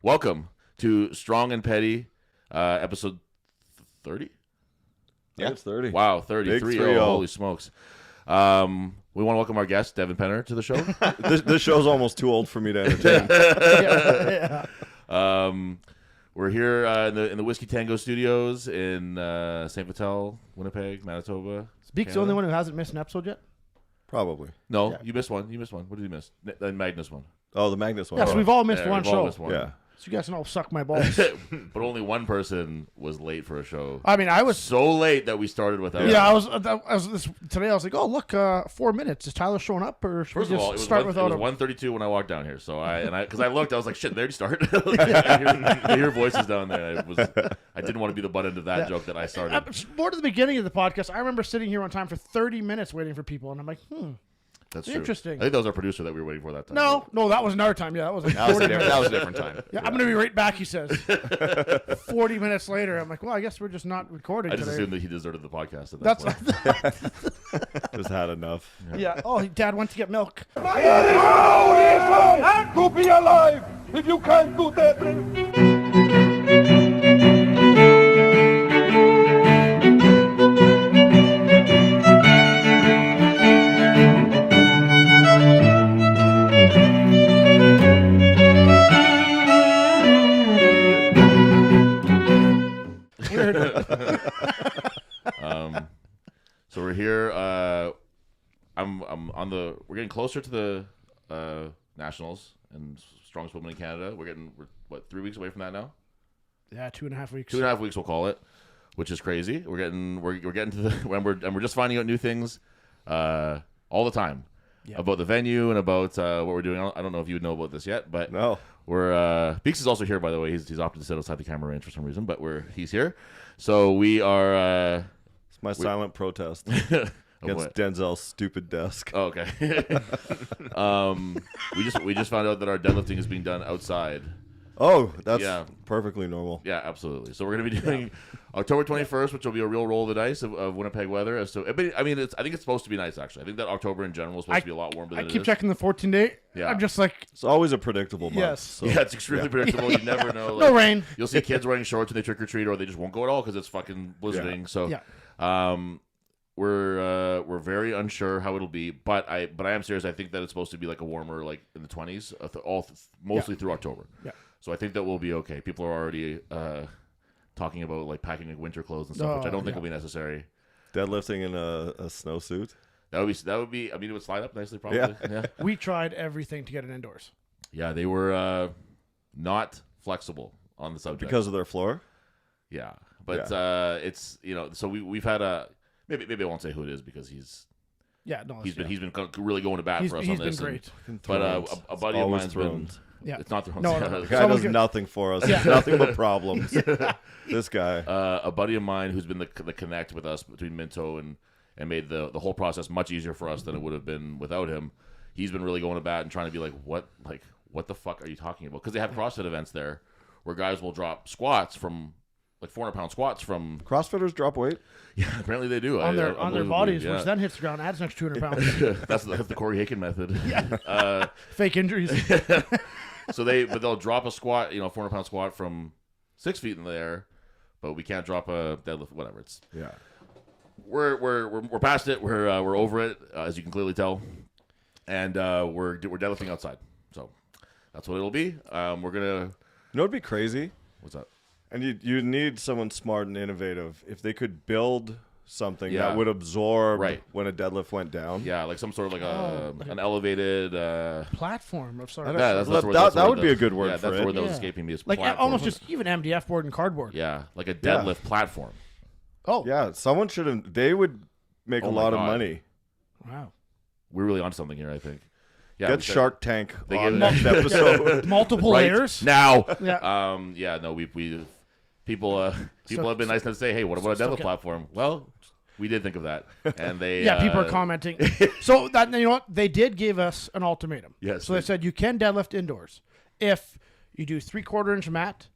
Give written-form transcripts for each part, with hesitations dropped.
Welcome to Strong and Petty, episode 30? Yeah, it's 30. Wow, 33. Oh, holy smokes. We want to welcome our guest, Devin Penner, to the show. This show's almost too old for me to entertain. We're here in the Whiskey Tango Studios in St. Vital, Winnipeg, Manitoba. Speak's the only one who hasn't missed an episode yet? Probably. No, Yeah. You missed one. What did you miss? The Magnus one. Oh, the Magnus one. Yes, we've all missed one we've all show. missed one. Yeah. So you guys can all suck my balls. But only one person was late for a show. I mean, I was... So late that we started without Yeah, him. today I was like, oh, look, 4 minutes. Is Tyler showing up, or should First we of just all, it start was without him? 1:32 when I walked down here. So because I looked, I was like, shit, they already started. I hear voices down there. I didn't want to be the butt end of that joke that I started. More to the beginning of the podcast, I remember sitting here on time for 30 minutes waiting for people, and I'm like, That's interesting. True. I think that was our producer that we were waiting for that time. No, that was another time. Yeah, that was like That was 40 minutes. a different time. Yeah, I'm going to be right back, he says. 40 minutes later, I'm like, well, I guess we're just not recording I just today. assumed that he deserted the podcast at that point. Just had enough. Yeah. Oh, Dad went to get milk. It is hard to be alive if you can't do that. So we're here. We're getting closer to the Nationals and Strongest Women in Canada. We're 3 weeks away from that now. Yeah, 2.5 weeks. 2.5 weeks, we'll call it, which is crazy. We're getting to the when we're just finding out new things all the time about the venue and about what we're doing. I don't know if you would know about this yet, but No. we're Beeks is also here, by the way. He's opted to sit outside the camera range for some reason, but he's here. So we are. It's my silent protest against Denzel's stupid desk. Oh, okay. We just found out that our deadlifting is being done outside. Oh, that's Yeah. perfectly normal. Yeah, absolutely. So we're going to be doing October 21st, which will be a real roll of the dice of Winnipeg weather. I think it's supposed to be nice, actually. I think that October in general is supposed to be a lot warmer than I it keep is. checking the 14-day. Yeah. I'm just like, It's always a predictable month. Yes. So. Yeah, it's extremely predictable. You never know. no rain. You'll see kids wearing shorts when they trick or treat, or they just won't go at all because it's fucking blizzarding. Yeah. So, Yeah. we're very unsure how it'll be, but I am serious. I think that it's supposed to be like a warmer, like in the 20s, mostly through October. Yeah. So I think that we'll be okay. People are already talking about like packing like winter clothes and stuff, which I don't think will be necessary. Deadlifting in a snowsuit. That would be. I mean, it would slide up nicely, probably. Yeah. We tried everything to get it indoors. Yeah, they were not flexible on the subject Because of their floor? Yeah, but it's So we've had maybe I won't say who it is because he's been really going to bat for us on this. He's been great. But a buddy of mine's been. Yeah. It's not Thrones. No. The guy does nothing for us. Nothing but problems. This guy. A buddy of mine who's been the connect with us between Minto and made the whole process much easier for us than it would have been without him. He's been really going to bat and trying to be like, what the fuck are you talking about? Because they have CrossFit events there where guys will drop squats from like 400-pound squats from CrossFitters drop weight? Yeah, apparently they do. On their bodies, yeah. which then hits the ground, adds an extra 200 pounds. That's the Corey Haken method. Yeah. Fake injuries. So they'll drop a squat, 400-pound squat from 6 feet in the air, but we can't drop a deadlift. Whatever. We're past it. We're over it, as you can clearly tell, and we're deadlifting outside. So that's what it'll be. We're gonna. You know what'd be crazy? What's that? And you need someone smart and innovative. If they could build something that would absorb when a deadlift went down. Yeah, like some sort of an elevated platform of sorts. Yeah, that would be a good word for that's it. the word that was escaping me. Is like platform. almost just even MDF board and cardboard. Yeah, like a deadlift platform. Oh. Yeah, someone should have. They would make a lot of money. Wow. We're really on something here, I think. Yeah, Get Shark Tank on next episode. Multiple layers. Now. Yeah. No, we people have been nice enough to say, hey, what about a deadlift platform? Well, we did think of that, and they people are commenting. So that you know what they did give us an ultimatum. Yes. So they said you can deadlift indoors if you do 3/4 inch mat,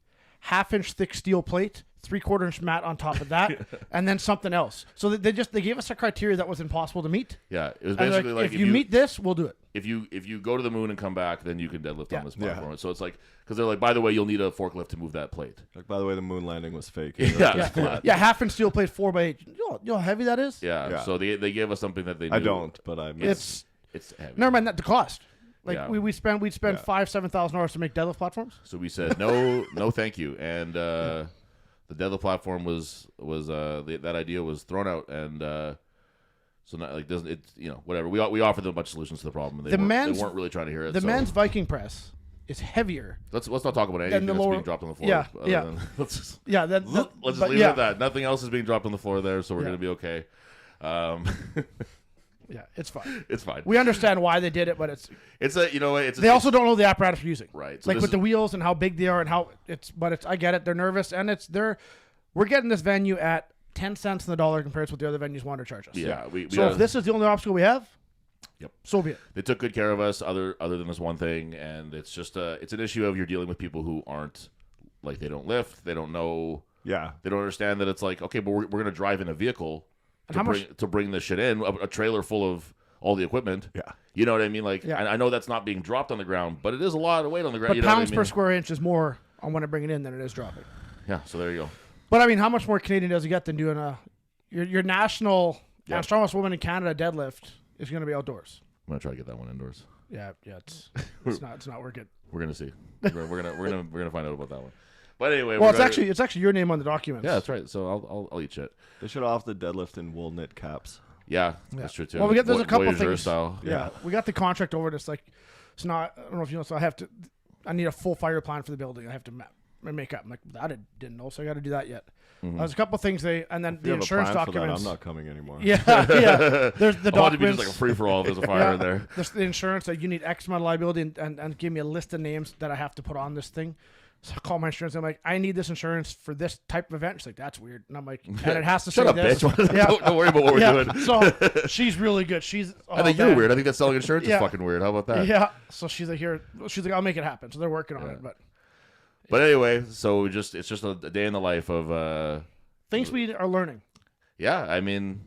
1/2 inch thick steel plate, 3/4 inch mat on top of that, and then something else. So they gave us a criteria that was impossible to meet. Yeah, it was And basically if you meet this, we'll do it. if you go to the moon and come back, then you can deadlift on this platform. So it's like, because they're like, by the way, you'll need a forklift to move that plate. Like, by the way, the moon landing was fake. Yeah, half-inch steel plate 4x8. You know how heavy that is? Yeah. So they gave us something that they knew. I don't, but I mean, it's heavy. Never mind the cost. Like we'd spend $5,000-$7,000 to make deadlift platforms. So we said no, thank you, and the deadlift platform was that idea was thrown out, and so not, like doesn't it whatever we offered them a bunch of solutions to the problem, and they weren't really trying to hear it. The men's Viking press is heavier. Let's not talk about anything that's being dropped on the floor. Let's just leave it at that. Nothing else is being dropped on the floor there, so we're gonna be okay. Yeah, it's fine. It's fine. We understand why they did it, but they also don't know the apparatus we're using. Right. So like with the wheels and how big they are and how I get it. They're nervous and we're getting this venue at 10 cents on the dollar compared to what the other venues want to charge us. Yeah. So if this is the only obstacle we have, so be it. They took good care of us other than this one thing, and it's just it's an issue of you're dealing with people who aren't, like, they don't lift, they don't know. Yeah. They don't understand that it's like, okay, but we're going to drive in a vehicle to bring this shit in, a trailer full of all the equipment. Yeah. You know what I mean? Like, I know that's not being dropped on the ground, but it is a lot of weight on the ground. But pounds per square inch is more on when I bring it in than it is dropping. Yeah, so there you go. But I mean, how much more Canadian does it get than doing your national strongest woman in Canada deadlift is going to be outdoors? I'm gonna try to get that one indoors. Yeah, it's not working. We're gonna see. We're gonna find out about that one. But anyway, well, it's actually your name on the documents. Yeah, that's right. So I'll eat shit. They should offer the deadlift in wool knit caps. Yeah, that's true too. Well, there's a couple things. Style. Yeah, we got the contract over. It's like it's not. I don't know if you know. So I need a full fire plan for the building. I have to make up. I'm like, I didn't know, so I got to do that yet. Mm-hmm. There's a couple things and then the insurance documents. I'm not coming anymore. Yeah. There's the documents. I want it to be just like a free for all if there's a fire in there. There's the insurance that you need X amount of liability and give me a list of names that I have to put on this thing. So I call my insurance. I'm like, I need this insurance for this type of event. She's like, that's weird. And I'm like, and it has to say this. Bitch. Yeah. Don't worry about what we're doing. So she's really good. I think you're weird. I think that selling insurance is fucking weird. How about that? Yeah. So she's like, I'll make it happen. So they're working on it. But anyway, so it's just a day in the life of things we are learning. Yeah, I mean,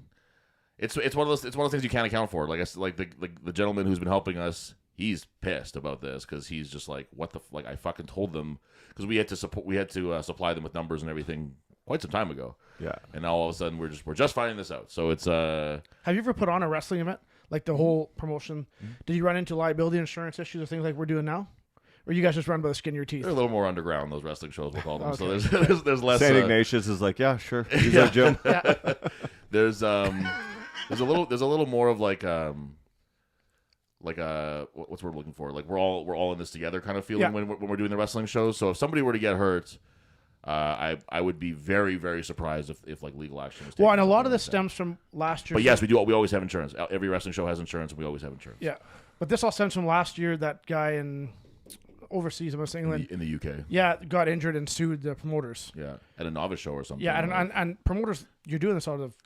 it's one of those things you can't account for. Like the gentleman who's been helping us, he's pissed about this because he's just like, what the like I fucking told them, because we had to supply them with numbers and everything quite some time ago. Yeah, and now all of a sudden we're just finding this out. So it's Have you ever put on a wrestling event, like the whole promotion? Mm-hmm. Did you run into liability insurance issues or things like we're doing now? Or you guys just run by the skin of your teeth? They're a little more underground, those wrestling shows, we'll call them. Okay. So there's less. St. Ignatius is like, yeah, sure. Use our gym. There's a little more of like what's the word we're looking for? Like we're all in this together kind of feeling when we're doing the wrestling shows. So if somebody were to get hurt, I would be very, very surprised if like legal action was taken. Well, and a lot of this stems from last year. But yes, we do. We always have insurance. Every wrestling show has insurance, and we always have insurance. Yeah, but this all stems from last year. That guy overseas, I was England, in the UK. Yeah, got injured and sued the promoters. Yeah, at a novice show or something. Yeah, and promoters, you're doing this out of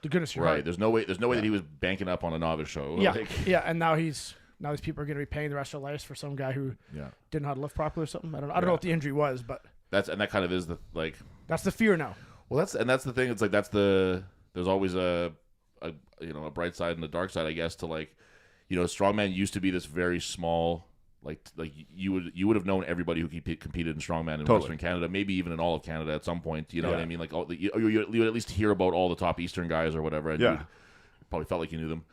the goodness of your heart. Right. There's no way that he was banking up on a novice show. Yeah, and now these people are going to be paying the rest of their lives for some guy who didn't know how to lift properly or something. I don't know what the injury was, but that kind of is the like. That's the fear now. Well, that's the thing. It's like there's always a bright side and a dark side, I guess. To like, Strongman used to be this very small. Like you would have known everybody who competed in Strongman in Western Canada, maybe even in all of Canada at some point. You know what I mean? Like you would at least hear about all the top Eastern guys or whatever. And you probably felt like you knew them.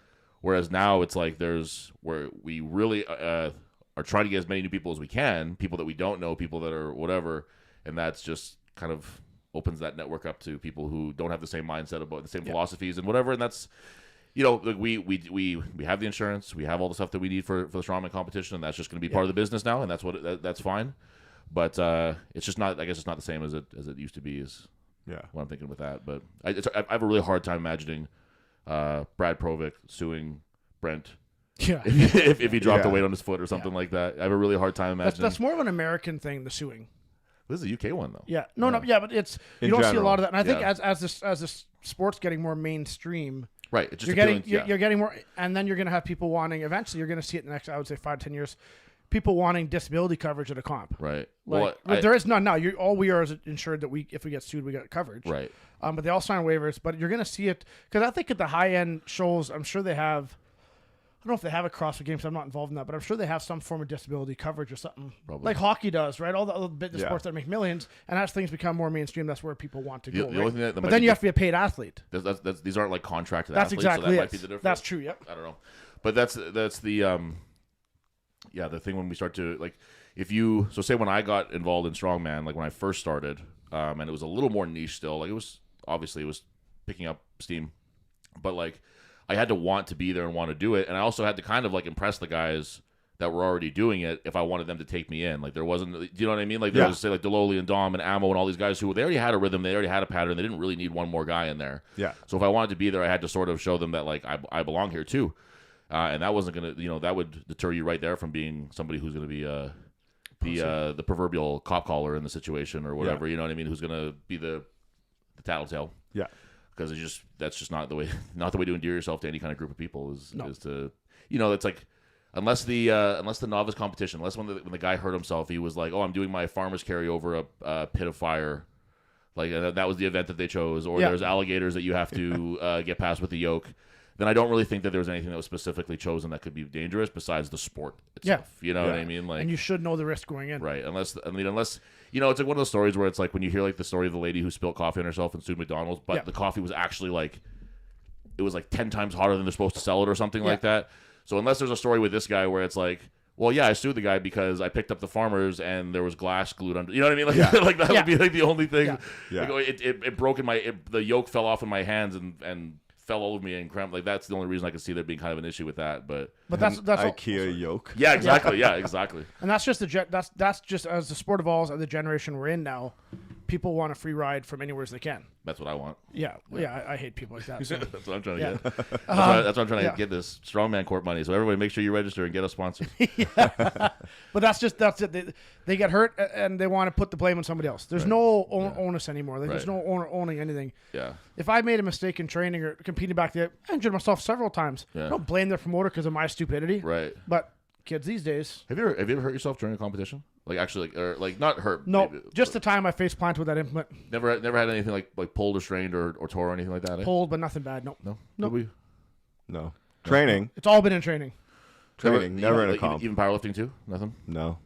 Whereas now it's like where we really are trying to get as many new people as we can, people that we don't know, people that are whatever, and that's just kind of opens that network up to people who don't have the same mindset about the same philosophies and whatever, and that's. Like we have the insurance, we have all the stuff that we need for the Strongman competition, and that's just going to be part of the business now, and that's fine. But it's just not. I guess it's not the same as it used to be. Is what I'm thinking with that. But I have a really hard time imagining Brad Provic suing Brent. Yeah, if he dropped the weight on his foot or something like that. I have a really hard time imagining. That's more of an American thing, the suing. This is a UK one though. Yeah, no, but it's you don't see a lot of that, and I think as this sport's getting more mainstream. Right, it's just you're getting more, and then you're going to have people wanting. Eventually, you're going to see it in the next, I would say, 5-10 years. People wanting disability coverage at a comp. Right. Like, there is none now. All we are is insured that if we get sued, we get coverage. Right. But they all sign waivers. But you're going to see it because I think at the high end shows, I'm sure they have. don't know if they have a CrossFit Games. I'm not involved in that, but I'm sure they have some form of disability coverage or something. Probably. Like hockey does, right? All the sports that make millions, and as things become more mainstream, that's where people want to go. The only thing that but then you have to be a paid athlete. These aren't like contracted that's athletes. Exactly so that it. might be the difference. That's true. Yep. I don't know, but that's the the thing when we start to like say when I got involved in Strongman, like when I first started, and it was a little more niche still. Like it was picking up steam, but like. I had to want to be there and want to do it, and I also had to kind of like impress the guys that were already doing it if I wanted them to take me in. Like there wasn't, do you know what I mean? Like there was say like Deloli and Dom and Ammo and all these guys who they already had a rhythm, they already had a pattern, they didn't really need one more guy in there. Yeah. So if I wanted to be there, I had to sort of show them that like I belong here too, and that wasn't gonna, that would deter you right there from being somebody who's gonna be the proverbial cop collar in the situation or whatever. You know what I mean? Who's gonna be the tattletale? Yeah. Because that's just not the way to endear yourself to any kind of group of people is to it's like unless the novice competition, unless when the guy hurt himself, he was like, oh, I'm doing my farmer's carry over a pit of fire, like that was the event that they chose, or there's alligators that you have to get past with the yoke. Then I don't really think that there was anything that was specifically chosen that could be dangerous besides the sport itself. Yeah. You know what I mean? Like, and you should know the risk going in, right? Unless it's like one of those stories where it's like when you hear like the story of the lady who spilled coffee on herself and sued McDonald's, but the coffee was actually like it was like 10 times hotter than they're supposed to sell it or something like that. So unless there's a story with this guy where it's like, well, yeah, I sued the guy because I picked up the farmers and there was glass glued under. You know what I mean? Like, like that would be like the only thing. Yeah. Like, it broke in the yoke fell off in my hands and fell all over me and cramped. Like that's the only reason I could see there being kind of an issue with that. But that's IKEA yoke. Yeah, exactly. Yeah, exactly. And that's just that's just as the sport evolves and the generation we're in now. People want a free ride from anywhere as they can. That's what I want. Yeah. I hate people like that. So. That's what I'm trying to get. That's what I'm trying to get this Strongman Corp money. So everybody make sure you register and get us sponsored. But that's it. They get hurt and they want to put the blame on somebody else. There's no onus anymore. Like, there's no owner owning anything. Yeah. If I made a mistake in training or competing back there, I injured myself several times. Yeah. Don't blame the promoter because of my stupidity. Right. But kids these days. Have you ever hurt yourself during a competition? Like actually, or like not hurt. No, maybe, just the time I face planted with that implement. Never had anything like pulled or strained or tore or anything like that. Pulled, but nothing bad. No. No. Training. It's all been in training. Never in a comp. Even powerlifting too. Nothing. No.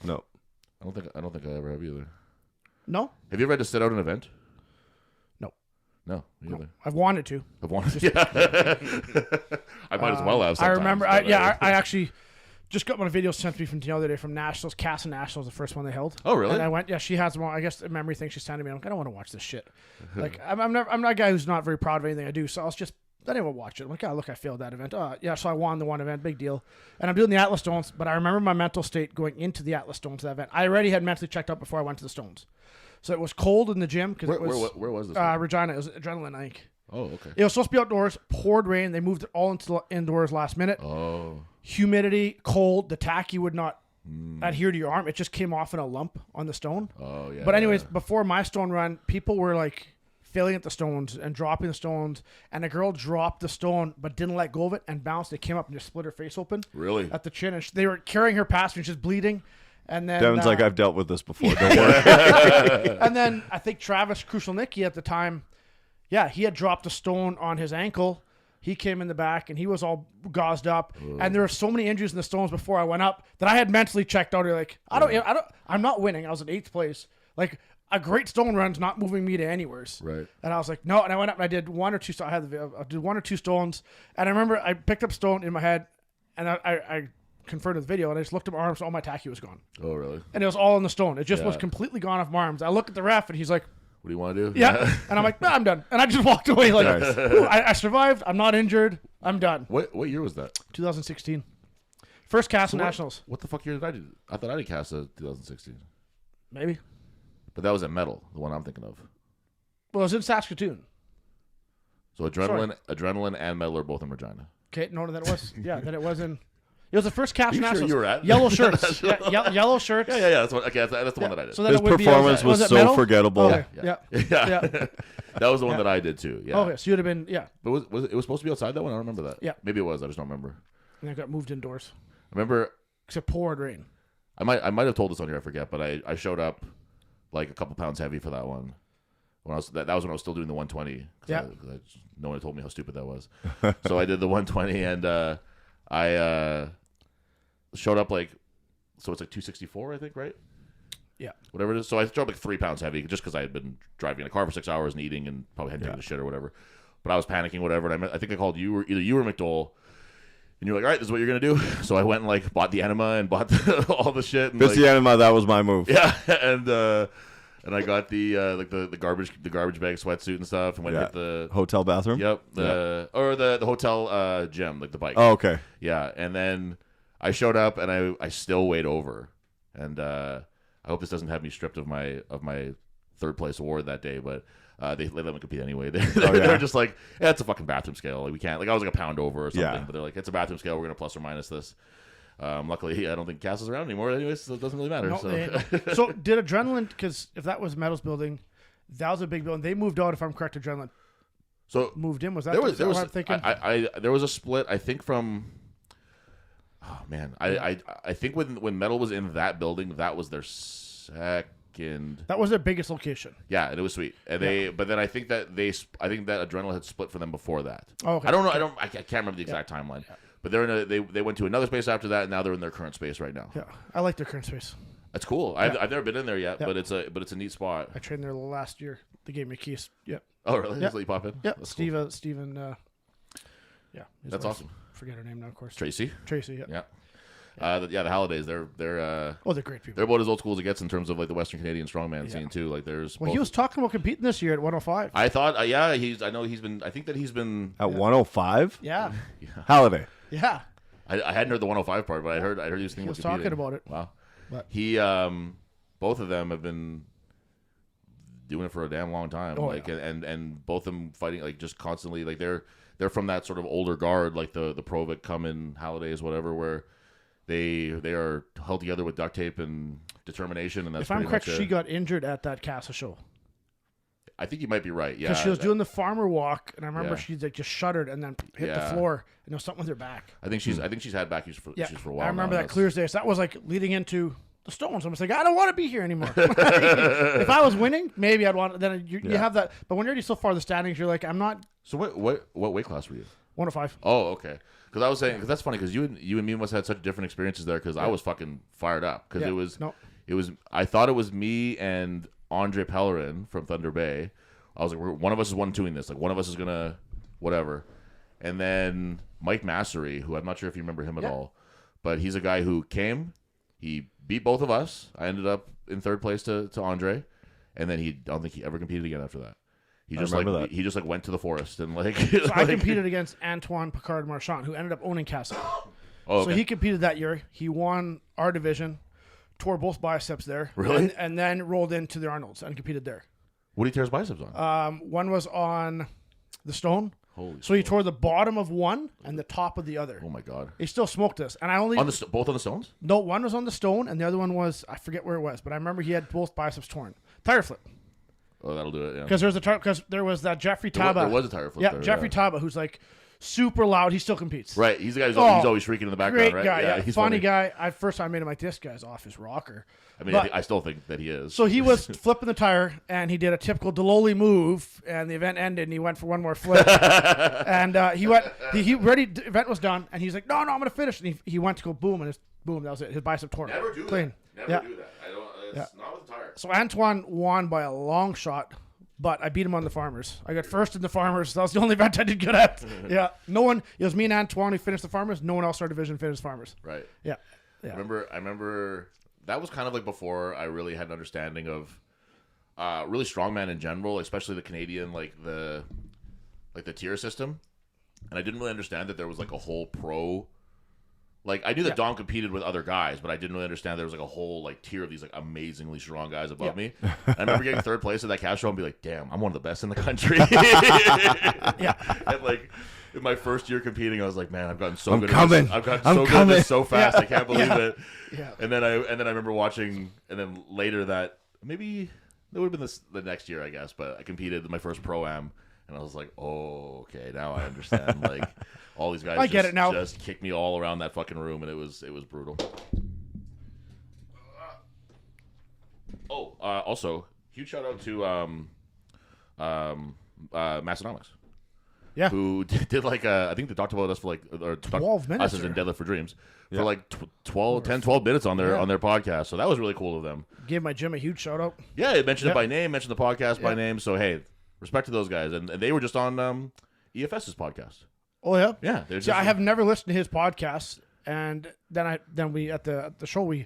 No. I don't think I ever have either. No. Have you ever had to sit out an event? No, no. I've wanted to. Yeah. I might as well have. I remember. I actually. Just got one video sent to me from the other day from Nationals. Casa Nationals, the first one they held. Oh, really? And I went, yeah, she has one. I guess a memory thing she's sending me. I'm like, I don't want to watch this shit. Like, I'm not a guy who's not very proud of anything I do. So I didn't even watch it. I'm like, oh, look, I failed that event. Yeah, so I won the one event. Big deal. And I'm doing the Atlas Stones, but I remember my mental state going into the Atlas Stones, that event. I already had mentally checked out before I went to the Stones. So it was cold in the gym. Where was this? Regina. It was adrenaline, I think. Oh, okay. It was supposed to be outdoors. Poured rain. They moved it all into indoors last minute. Oh. Humidity, cold. The tacky would not adhere to your arm. It just came off in a lump on the stone. Oh, yeah. But anyways, before my stone run, people were like failing at the stones and dropping the stones. And a girl dropped the stone but didn't let go of it and bounced. It came up and just split her face open. Really? At the chin. And they were carrying her past me, just bleeding. And then Devin's like, I've dealt with this before. Don't worry. And then I think Travis Krushelnicki at the time, he had dropped a stone on his ankle. He came in the back and he was all gauzed up. Ugh. And there were so many injuries in the stones before I went up that I had mentally checked out. Like, I'm not winning. I was in 8th place. Like, a great stone run's not moving me to anywheres. Right. And I was like, no. And I went up and I did one or two. I did one or two stones. And I remember I picked up stone in my head and I confronted the video and I just looked at my arms and all my tacky was gone. Oh, really? And it was all in the stone. It just was completely gone off my arms. I look at the ref and he's like, what do you want to do? Yeah. And I'm like, no, I'm done. And I just walked away like, nice. I survived. I'm not injured. I'm done. What year was that? 2016. First Casa Nationals. What the fuck year did I do? I thought I did Casa 2016. Maybe. But that was at Metal, the one I'm thinking of. Well, it was in Saskatoon. So Adrenaline and Metal are both in Regina. Okay, no, that it was. Yeah, that it was in. It was the first Casa Nationals. Sure you were at? Yellow shirts. Yellow shirts. Yeah. That's the one that I did. So his performance was so Metal? forgettable. Okay. Yeah. That was the one that I did too. Yeah. Okay, so you'd have been But was it supposed to be outside that one? I don't remember that. Yeah. Maybe it was. I just don't remember. And I got moved indoors. I remember. Except poured rain. I might have told this on here. I forget, but I showed up like a couple pounds heavy for that one. When that was when I was still doing the 120. Yeah. No one had told me how stupid that was. So I did the 120 and I showed up like, so it's like 264, I think, right? Yeah. Whatever it is. So I showed up like 3 pounds heavy just because I had been driving in a car for 6 hours and eating and probably hadn't taken a shit or whatever. But I was panicking, whatever. And I think I called you, or either you or McDowell. And you're like, all right, this is what you're going to do. So I went and like bought the enema and bought all the shit. And, it's the enema. That was my move. Yeah. And I got the like the garbage bag sweatsuit and stuff, and went to hit the hotel bathroom. Yep, or the hotel gym, like the bike. Oh, okay. Yeah, and then I showed up and I still weighed over, and I hope this doesn't have me stripped of my third place award that day, but they let me compete anyway. They're just like, yeah, it's a fucking bathroom scale. Like we can't. Like I was like a pound over or something, but they're like, it's a bathroom scale. We're gonna plus or minus this. Luckily, I don't think Cass is around anymore. Anyways, so it doesn't really matter. No, so. So did Adrenaline? Because if that was Metal's building, that was a big building. They moved out, if I'm correct. Adrenaline. So moved in. Was that? There was. I'm thinking? There was a split. I think from. Oh man, I think when Metal was in that building, that was their second. That was their biggest location. Yeah, and it was sweet. And but then I think that Adrenaline had split for them before that. Oh, okay. I don't know. I can't remember the exact timeline. Yeah. But they went to another space after that, and now they're in their current space right now. Yeah, I like their current space. That's cool. I've never been in there yet, but it's a neat spot. I trained there last year. They gave me keys. Yep. Oh really? Yep. Just let you pop in. Yep. That's Steven. cool. Yeah. That's awesome. Forget her name now, of course. Tracy. Yeah. Yeah. The Hallidays. They're they're great people. They're about as old school as it gets in terms of like the Western Canadian strongman scene too. Like he was talking about competing this year at 105. I thought I think that he's been at 105. Yeah. Halliday. Yeah. I hadn't heard the 105 part, but I heard he was thinking. He was talking about it. Wow. But he both of them have been doing it for a damn long time. And both of them fighting like just constantly. Like they're from that sort of older guard, like the Provic, Cummin, Hallidays, whatever, where they are held together with duct tape and determination. And that's if I'm correct, she got injured at that Casa show. I think you might be right. Yeah, because she was doing the farmer walk, and I remember she like just shuddered and then hit the floor, and there was something with her back. I think she's had back issues for a while. I remember that clear as day. So that was like leading into the Stones. I was like, I don't want to be here anymore. If I was winning, maybe I'd want. Then you have that, but when you're already so far in the standings, you're like, I'm not. So what weight class were you? 105. Oh, okay. Because I was saying, because that's funny, because you and me must have had such different experiences there. Because I was fucking fired up. Because it was. I thought it was me and Andre Pellerin from Thunder Bay. I was like, one of us is 1-2ing this. Like, one of us is going to whatever. And then Mike Massery, who I'm not sure if you remember him at all, but he's a guy who came, he beat both of us. I ended up in third place to Andre. And then I don't think he ever competed again after that. He just went to the forest and like. So I competed against Antoine Picard Marchand, who ended up owning Casa. Oh, okay. So he competed that year. He won our division, tore both biceps there. Really? And then rolled into the Arnolds and competed there. What did he tear his biceps on? One was on the stone. Holy so he tore the bottom of one and the top of the other. Oh my god! He still smoked us, and I only both on the stones. No, one was on the stone, and the other one was I forget where it was, but I remember he had both biceps torn. Tire flip. Oh, that'll do it. Yeah. Because there was that Jeffrey Taba. There was a tire flip. Yeah, there, Jeffrey Taba, who's like super loud. He still competes. Right. He's the guy who's always shrieking in the background. Great right? guy. Yeah. He's funny guy. First time I made him like, this guy's off his rocker. I mean, I still think that he is. So he was flipping the tire, and he did a typical Deloli move, and the event ended, and he went for one more flip. And he went. The event was done, and he's like, no, I'm going to finish. And he went to go boom, and boom, that was it. His bicep torn. Never do clean. That. Never do that. I don't. It's not with the tire. So Antoine won by a long shot. But I beat him on the Farmers. I got first in the Farmers. That was the only event I did good at. Yeah. No one. It was me and Antoine who finished the Farmers. No one else in our division finished Farmers. Right. Yeah. I remember that was kind of like before I really had an understanding of really strongman in general, especially the Canadian, like the tier system. And I didn't really understand that there was like a whole pro. Like, I knew that Dom competed with other guys, but I didn't really understand there was like a whole like tier of these like amazingly strong guys above me. And I remember getting third place at that cash show and be like, damn, I'm one of the best in the country. And like in my first year competing, I was like, man, I've gotten so good at this so fast. I can't believe it. Yeah. And then I remember watching, and then later that maybe it would have been the next year, I guess, but I competed in my first pro-am. And I was like, oh, okay, now I understand. Like, all these guys just kicked me all around that fucking room, and it was brutal. Also, huge shout out to Massenomics. Yeah. Who did like I think they talked about us for like 12 minutes. Us as in Deadlift for Dreams Yeah. for like 12 minutes on their podcast. So that was really cool of them. Gave my gym a huge shout out. Yeah, they mentioned it by name, mentioned the podcast by name. So hey, respect to those guys, and they were just on EFS's podcast. Oh yeah. Yeah, See, I have never listened to his podcast, and then we at the show you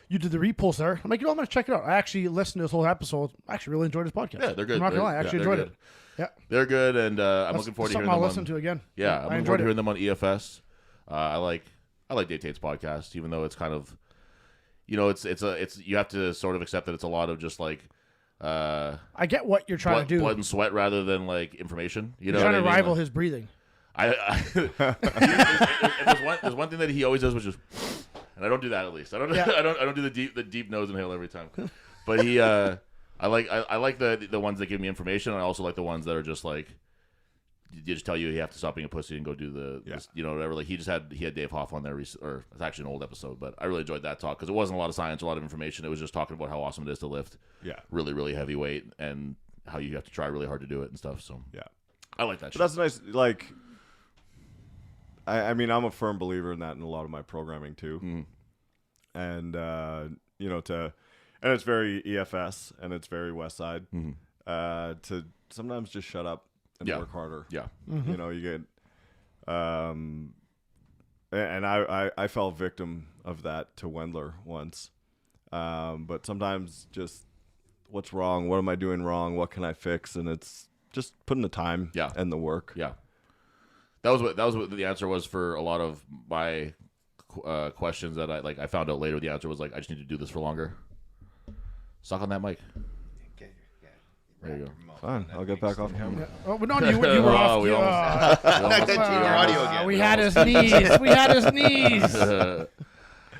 did the repulse there. I'm like, I'm gonna check it out. I actually listened to this whole episode. I actually really enjoyed his podcast. Yeah, they're good. I'm not gonna lie, I actually enjoyed it. Yeah, they're good, and I'm looking forward to hearing them. Something I'll listen to again. Yeah, I'm looking forward to hearing them on EFS. I like Dave Tate's podcast, even though it's kind of, it's you have to sort of accept that it's a lot of just like. I get what you're trying to do. Blood and sweat rather than like information. You're trying to rival his breathing. There's one thing that he always does, which is, and I don't do that at least. I don't do the deep nose inhale every time. But he, I like the ones that give me information. I also like the ones that are just like, you just tell you have to stop being a pussy and go do whatever. Like he had Dave Hoff on there, or it's actually an old episode, but I really enjoyed that talk because it wasn't a lot of science, a lot of information. It was just talking about how awesome it is to lift, really, really heavy weight, and how you have to try really hard to do it and stuff. So I like that. But that's nice. Like, I mean, I'm a firm believer in that in a lot of my programming too, and and it's very EFS and it's very West Side. To sometimes just shut up and work harder. Yeah. You get and I fell victim of that to Wendler once. But sometimes just what's wrong? What am I doing wrong? What can I fix? And it's just putting the time and the work. Yeah. That was what the answer was for a lot of my questions that I found out later. The answer was like, I just need to do this for longer. Suck on that mic. There you go. Fine, I'll get back off camera. Oh, no, you were off. We We had his knees.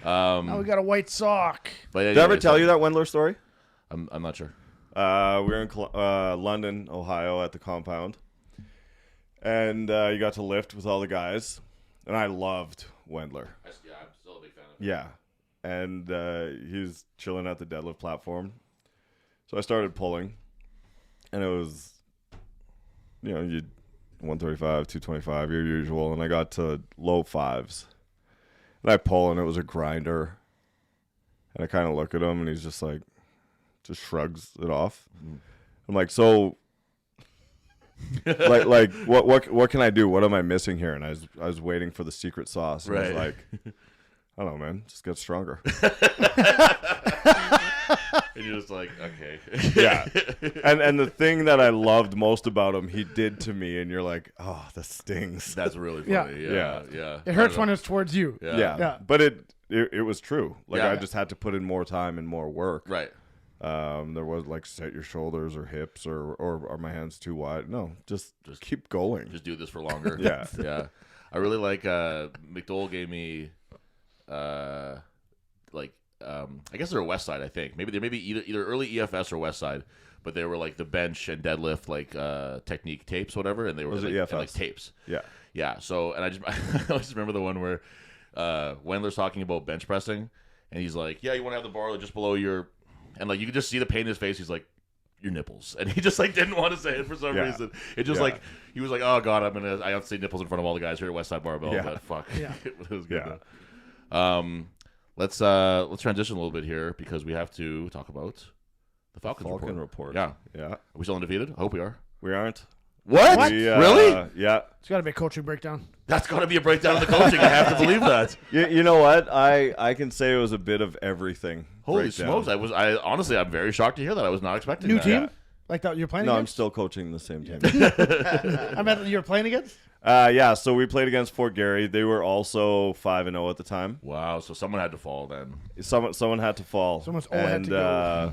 Now we got a white sock. But Did I ever tell you that Wendler story? I'm not sure. We were in London, Ohio, at the compound, and you got to lift with all the guys, and I loved Wendler. Yeah, I'm still a big fan of him. Yeah, and he was chilling at the deadlift platform, so I started pulling, and it was, you 135, 225, your usual, and I got to low fives, and I pull, and it was a grinder, and I kind of look at him, and he's just like, just shrugs it off. I'm like, so, like, what can I do? What am I missing here? And I was waiting for the secret sauce. And I was like, I don't know, man, just get stronger. And you're just like, okay. Yeah. And the thing that I loved most about him, he did to me, and you're like, oh, that stings. That's really funny. Yeah. It hurts when it's towards you. Yeah. But it was true. Like, I just had to put in more time and more work. Right. There was like, set your shoulders or hips or are my hands too wide? No, just keep going. Just do this for longer. Yeah. I really like McDowell gave me I guess they're a West Side, I think. Maybe they're either early EFS or West Side, but they were like the bench and deadlift technique tapes, whatever, and they were like tapes. Yeah. Yeah. So and I just remember the one where Wendler's talking about bench pressing, and he's like, yeah, you want to have the bar just below your, and like you could just see the pain in his face. He's like, your nipples, and he just like didn't want to say it for some reason. It just like he was like, oh god, I have to say nipples in front of all the guys here at West Side Barbell. But fuck, it was good. Let's transition a little bit here because we have to talk about the Falcons report. Yeah. Are we still undefeated? I hope we are. We aren't. What? Really? Yeah. It's got to be a coaching breakdown. That's got to be a breakdown of the coaching. I have to believe that. You know what? I can say it was a bit of everything. Holy smokes! Honestly, I'm very shocked to hear that. I was not expecting new that. team like that you're playing. No, against? I'm still coaching the same team. I meant you're playing against. So we played against Fort Garry. They were also 5-0 at the time. Wow! So someone had to fall then. Someone had to fall. Someone's had to go.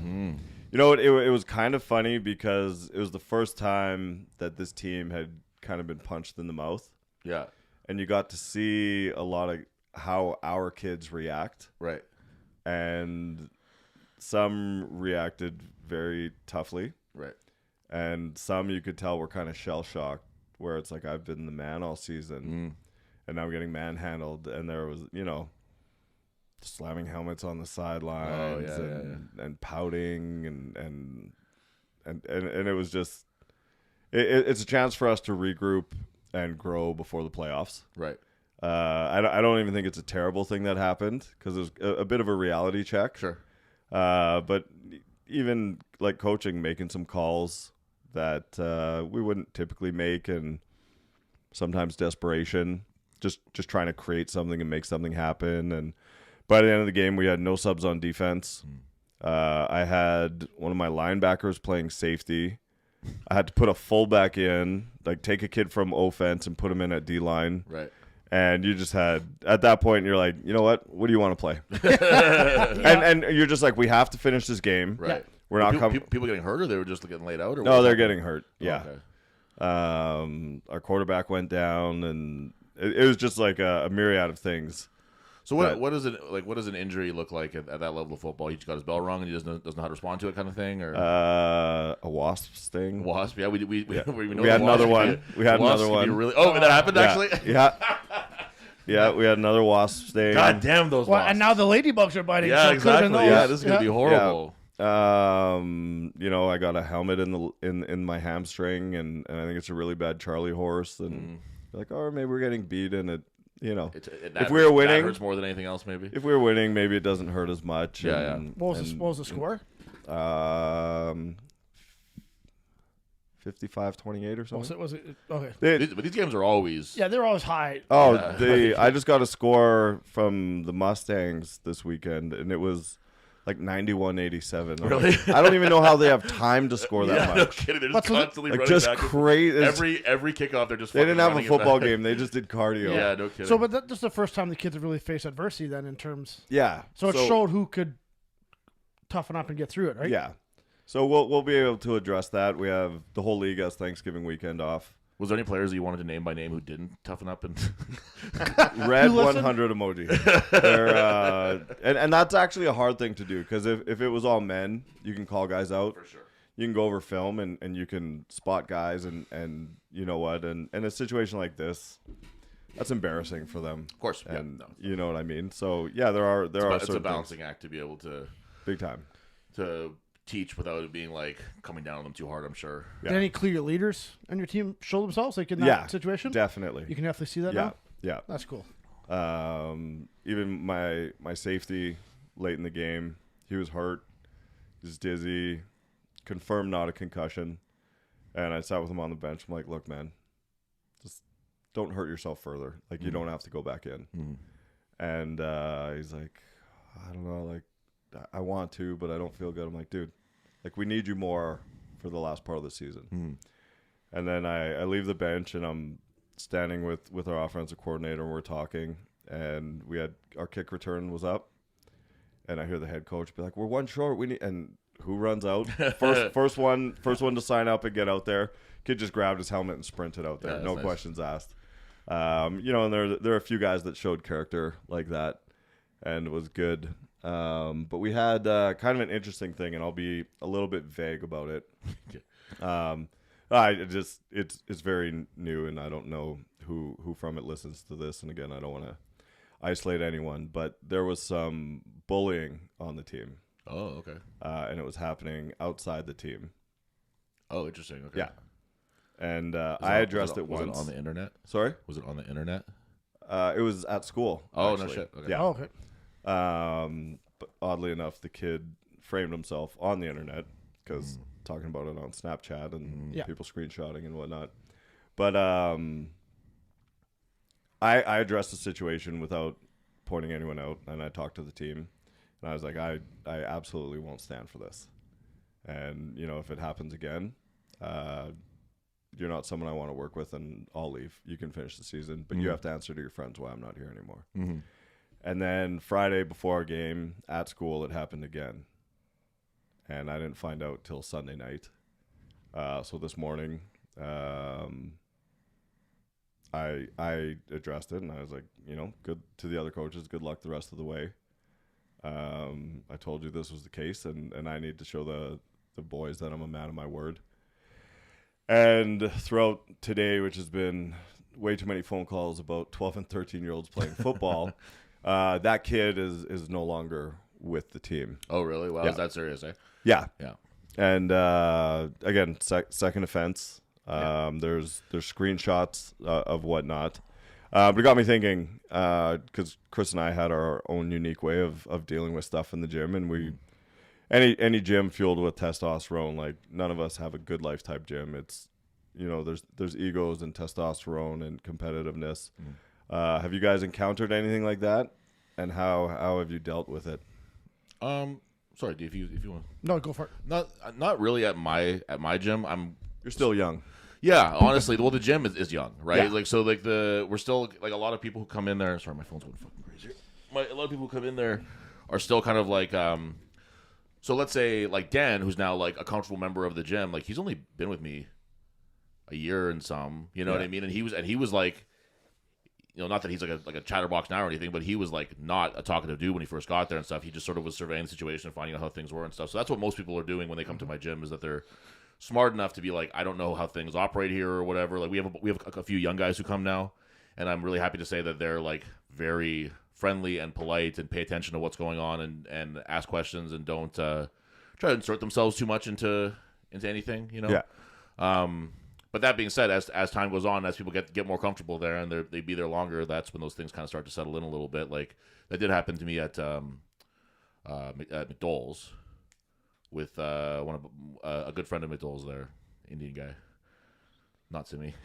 You know what? It was kind of funny because it was the first time that this team had kind of been punched in the mouth. Yeah. And you got to see a lot of how our kids react. Right. And some reacted very toughly. Right. And some you could tell were kind of shell-shocked, where it's like, I've been the man all season, and now I'm getting manhandled. And there was, slamming helmets on the sidelines and pouting and it was just it's a chance for us to regroup and grow before the playoffs. Right. I don't even think it's a terrible thing that happened because it was a bit of a reality check. Sure. But even like coaching, making some calls that we wouldn't typically make, and sometimes desperation, just trying to create something and make something happen. And by the end of the game, we had no subs on defense. I had one of my linebackers playing safety. I had to put a fullback in, like take a kid from offense and put him in at D-line. Right. And you just had, at that point, you're like, you know what? What do you want to play? and you're just like, we have to finish this game. Right. We're not people getting hurt, or they were just getting laid out? Or no, they're getting hurt. Yeah. Okay. Our quarterback went down, and it was just like a myriad of things. So what does an injury look like at that level of football? He just got his bell rung and he doesn't know how to respond to it, kind of thing, or a wasp sting. Wasp, yeah. We had another one. We had another one. Really, that happened actually. Yeah. Yeah, we had another wasp sting. God damn those wasps. And now the ladybugs are biting. Yeah, so exactly. Yeah, this is gonna be horrible. Yeah. I got a helmet in my hamstring, and I think it's a really bad Charlie horse. And like, oh, maybe we're getting beat, and it. If we were winning, that hurts more than anything else. Maybe if we were winning, maybe it doesn't hurt as much. Yeah. What was the score? 55-28 or something. Was it okay? But these games are always. Yeah, they're always high. Oh, I just got a score from the Mustangs this weekend, and it was like 91-87. Really? I don't even know how they have time to score that much. No kidding. They're just constantly running just back. crazy. Every kickoff, they're just. They didn't have a football game. They just did cardio. Yeah, no kidding. So, but that's the first time the kids have really faced adversity then in terms. Yeah. So it showed who could toughen up and get through it, right? Yeah. So we'll be able to address that. We have the whole league has Thanksgiving weekend off. Was there any players that you wanted to name by name who didn't toughen up and red 100 emoji? And that's actually a hard thing to do because if it was all men, you can call guys out. For sure. You can go over film and you can spot guys and you know what? And in a situation like this, that's embarrassing for them. Of course. And yeah, you know what I mean? So yeah, there are it's a balancing act to be able to big time to teach without it being like coming down on them too hard, I'm sure. Yeah. Did any clear leaders on your team show themselves like in that situation? Definitely. You can definitely see that now? Yeah. That's cool. Even my safety late in the game, he was hurt. He was dizzy. Confirmed not a concussion. And I sat with him on the bench. I'm like, look, man, just don't hurt yourself further. Like, you don't have to go back in. And he's like, I don't know, like, I want to, but I don't feel good. I'm like, dude, like, we need you more for the last part of the season. And then I leave the bench, and I'm standing with our offensive coordinator, and we're talking, and we had our kick return was up, and I hear the head coach be like, we're one short. We need, and who runs out? First one to sign up and get out there. Kid just grabbed his helmet and sprinted out there. No questions asked. And there are a few guys that showed character like that, and it was good. But we had kind of an interesting thing, and I'll be a little bit vague about it. It's very new, and I don't know who from it listens to this. And again, I don't want to isolate anyone, but there was some bullying on the team. Oh, okay. And it was happening outside the team. Oh, interesting. Okay. Yeah. And I addressed it once. Was it on the internet? Sorry? Was it on the internet? It was at school. Oh, actually. no shit. Okay. Yeah. Oh, okay. But oddly enough, the kid framed himself on the internet because talking about it on Snapchat and people screenshotting and whatnot. But I addressed the situation without pointing anyone out, and I talked to the team, and I was like, I absolutely won't stand for this. And, if it happens again, you're not someone I want to work with, and I'll leave. You can finish the season, but you have to answer to your friends why I'm not here anymore. And then Friday before our game at school, it happened again. And I didn't find out till Sunday night. So this morning, I addressed it, and I was like, good to the other coaches. Good luck the rest of the way. I told you this was the case, and I need to show the boys that I'm a man of my word. And throughout today, which has been way too many phone calls about 12 and 13-year-olds playing football, that kid is no longer with the team. Oh, really? Wow, is that serious, eh? Yeah. Yeah. And again, second offense. There's screenshots of whatnot. But it got me thinking, because Chris and I had our own unique way of dealing with stuff in the gym, and we any gym fueled with testosterone, like none of us have a good life type gym. It's there's egos and testosterone and competitiveness. Have you guys encountered anything like that, and how have you dealt with it? Sorry, if you want. No, go for it. Not really at my gym. You're still young. Yeah, honestly, well, the gym is young, right? Yeah. Like, so, like we're still like a lot of people who come in there. Sorry, my phone's going fucking crazy. A lot of people who come in there are still kind of like, so let's say like Dan, who's now like a comfortable member of the gym. Like, he's only been with me a year and some, you know what I mean? And he was like, not that he's like a chatterbox now or anything, but he was like not a talkative dude when he first got there and stuff. He just sort of was surveying the situation and finding out how things were and stuff. So that's what most people are doing when they come to my gym, is that they're smart enough to be like, I don't know how things operate here or whatever. Like, we have a few young guys who come now, and I'm really happy to say that they're like very friendly and polite and pay attention to what's going on and ask questions and don't try to insert themselves too much into anything, Yeah. But that being said, as time goes on, as people get more comfortable there and they be there longer, that's when those things kind of start to settle in a little bit. Like, that did happen to me at McDowell's with a good friend of McDowell's there, Indian guy, not Simi.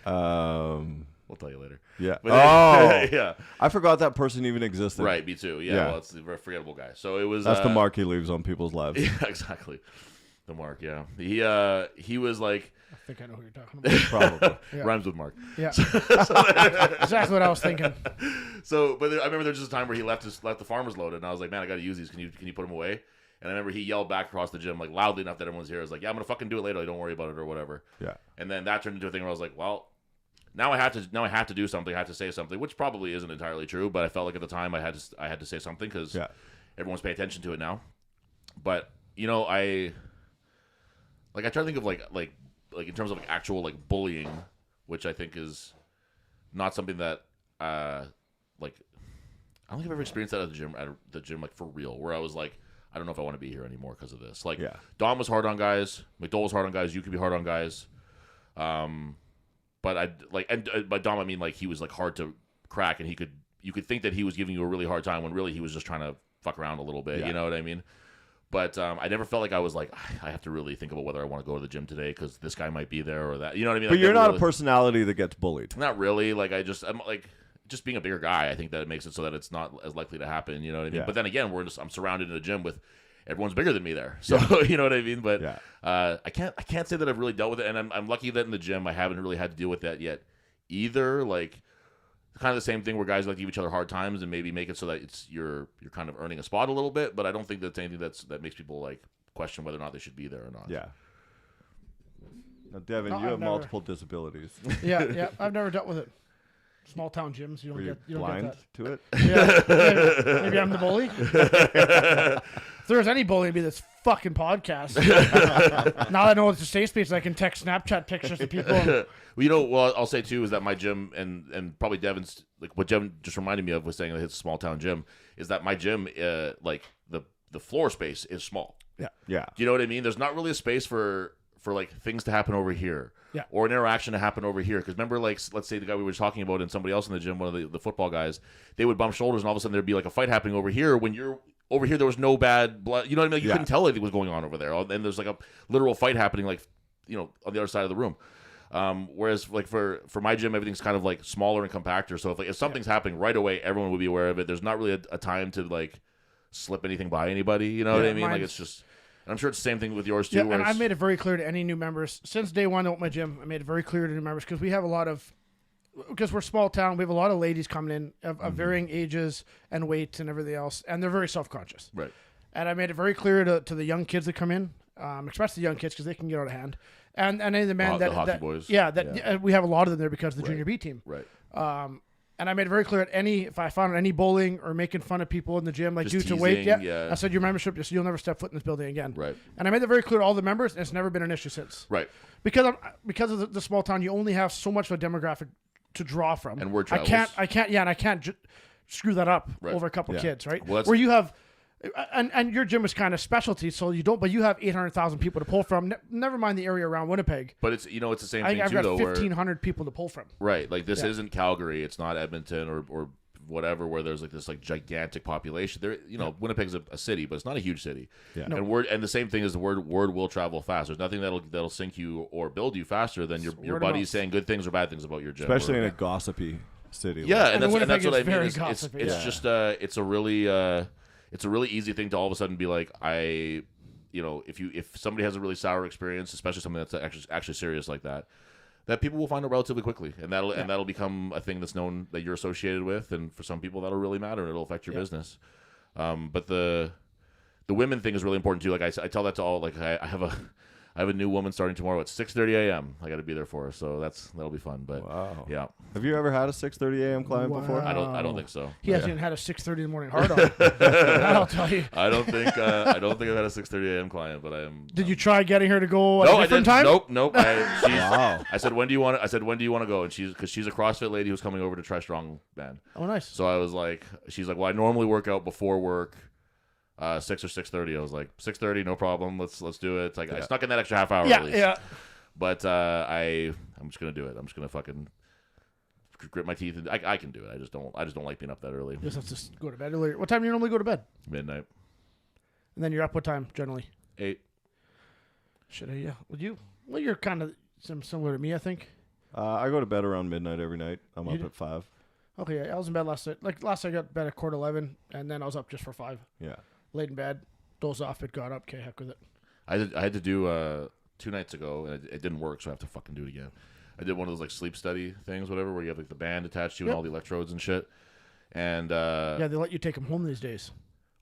We'll tell you later. Yeah. But, yeah. I forgot that person even existed. Right, me too. Yeah. Well, it's a very forgettable guy. So it was. That's the mark he leaves on people's lives. Yeah, exactly. The mark. Yeah. He was like. I think I know who you're talking about. Probably. Yeah. Rhymes with Mark. Yeah. Exactly what I was thinking. So, but I remember there was just a time where he left the farmers loaded, and I was like, man, I got to use these. Can you put them away? And I remember he yelled back across the gym, like loudly enough that everyone's here. I was like, yeah, I'm gonna fucking do it later. Like, don't worry about it or whatever. Yeah. And then that turned into a thing where I was like, well, now I have to do something. I have to say something, which probably isn't entirely true, but I felt like at the time I had to say something because everyone's paying attention to it now. But I try to think of like in terms of like actual like bullying, which I think is not something that I don't think I've ever experienced that at the gym like for real, where I was like, I don't know if I want to be here anymore because of this. Like, Dom was hard on guys, McDowell was hard on guys, you could be hard on guys, but by Dom I mean like he was like hard to crack, and you could think that he was giving you a really hard time when really he was just trying to fuck around a little bit. You know what I mean? But I never felt like I was like, I have to really think about whether I want to go to the gym today because this guy might be there or that. You know what I mean? But you're not a personality that gets bullied. Not really. Like, I'm like, just being a bigger guy, I think that it makes it so that it's not as likely to happen. You know what I mean? Yeah. But then again, I'm surrounded in a gym with everyone's bigger than me there. So, you know what I mean? But I can't say that I've really dealt with it. And I'm lucky that in the gym, I haven't really had to deal with that yet either. Like, kind of the same thing where guys like to give each other hard times and maybe make it so that you're kind of earning a spot a little bit, but I don't think that's anything that makes people like question whether or not they should be there or not. Yeah. Now, Devin, you have multiple disabilities. Yeah, I've never dealt with it. Small town gyms, you don't blind get that. to it? Yeah, maybe I'm the bully. If there was any bullying, it'd be this fucking podcast. Now that I know it's a safe space, I can text Snapchat pictures to people. Well, I'll say too is that my gym and probably Devin's, like what Devin just reminded me of was saying that it's a small town gym, is that my gym like the floor space is small. Yeah. Do you know what I mean? There's not really a space for like things to happen over here. Yeah. Or an interaction to happen over here. Because remember, like, let's say the guy we were talking about and somebody else in the gym, one of the football guys, they would bump shoulders and all of a sudden there'd be like a fight happening over here when you're over here. There was no bad blood. You know what I mean? Like, you couldn't tell anything was going on over there. And there's like a literal fight happening, like, on the other side of the room. Whereas like for my gym, everything's kind of like smaller and compactor. So if something's happening right away, everyone would be aware of it. There's not really a time to like slip anything by anybody. You know what I mean? Like, it's just. I'm sure it's the same thing with yours too. Yeah, and I've made it very clear to any new members since day one at my gym. I made it very clear to new members because we have because we're a small town, we have a lot of ladies coming in of varying ages and weights and everything else, and they're very self-conscious. Right. And I made it very clear to the young kids that come in, especially the young kids because they can get out of hand, and any of the men the hockey boys. Yeah, we have a lot of them there because of the junior B team. Right. And I made it very clear if I found any bullying or making fun of people in the gym, like just due to weight, yeah. I said your membership, you'll never step foot in this building again. Right. And I made that very clear to all the members, and it's never been an issue since. Right. Because of the small town, you only have so much of a demographic to draw from. And word I can't screw that up over a couple kids, right? Well, where you have And your gym is kind of specialty, so you don't. But you have 800,000 people to pull from. Never mind the area around Winnipeg. But it's it's the same I thing think I've too, got though. 1,500 people to pull from. Right, like this isn't Calgary. It's not Edmonton or whatever, where there's like this like gigantic population. There, Winnipeg's a city, but it's not a huge city. Yeah. No. And the same thing is the word will travel fast. There's nothing that'll sink you or build you faster than your buddies saying good things or bad things about your gym. Especially in a gossipy city. Yeah, and that's what I mean. Very It's just it's a really easy thing to all of a sudden be like, if somebody has a really sour experience, especially something that's actually serious like that people will find it relatively quickly, and that'll become a thing that's known that you're associated with, and for some people that'll really matter and it'll affect your business. But the women thing is really important too. Like I tell that to all. Like I have a new woman starting tomorrow at 6:30 a.m. I got to be there for her, so that'll be fun. But wow, yeah. Have you ever had a 6:30 a.m. client before? I don't think so. He hasn't even had a 6:30 in the morning hard on. I'll tell you. I don't think I've had a 6:30 a.m. client, but I am. Did you try getting her to go at a different time? Nope. Wow. I said, when do you want to go? And because she's a CrossFit lady who's coming over to try Strongman. Oh, nice. So I was like, she's like, well, I normally work out before work. 6 or 6:30. I was like, 6:30, no problem. Let's do it. It's like I snuck in that extra half hour. Yeah, at least. yeah. But I'm just gonna do it. I'm just gonna fucking grit my teeth, and I can do it. I just don't like being up that early. You just have to go to bed earlier. What time do you normally go to bed? Midnight. And then you're up what time generally? 8. Should I? Yeah. Would you? Well, you're kind of similar to me, I think. I go to bed around midnight every night. I'm up at 5. Okay, I was in bed last night. Like last night, I got to bed at 11:15, and then I was up just for 5. Yeah. Laid in bed, dozed off, but got up. Okay, heck with it. I had to do 2 nights ago, and it didn't work, so I have to fucking do it again. I did one of those like sleep study things, whatever, where you have like the band attached to you and all the electrodes and shit. And yeah, they let you take them home these days.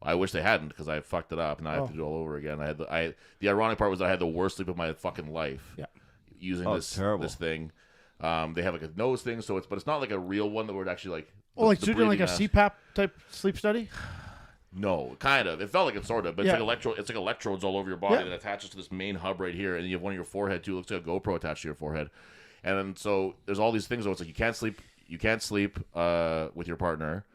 I wish they hadn't, because I fucked it up, and I have to do it all over again. The ironic part was I had the worst sleep of my fucking life. Yeah. Using this thing. They have like a nose thing, but it's not like a real one that would actually like. Oh, like so you're doing like a CPAP type sleep study? No, kind of. It felt like it sort of, but it's like electrodes all over your body that attaches to this main hub right here, and then you have one on your forehead too. It looks like a GoPro attached to your forehead, and then so there's all these things. Though it's like you can't sleep with your partner,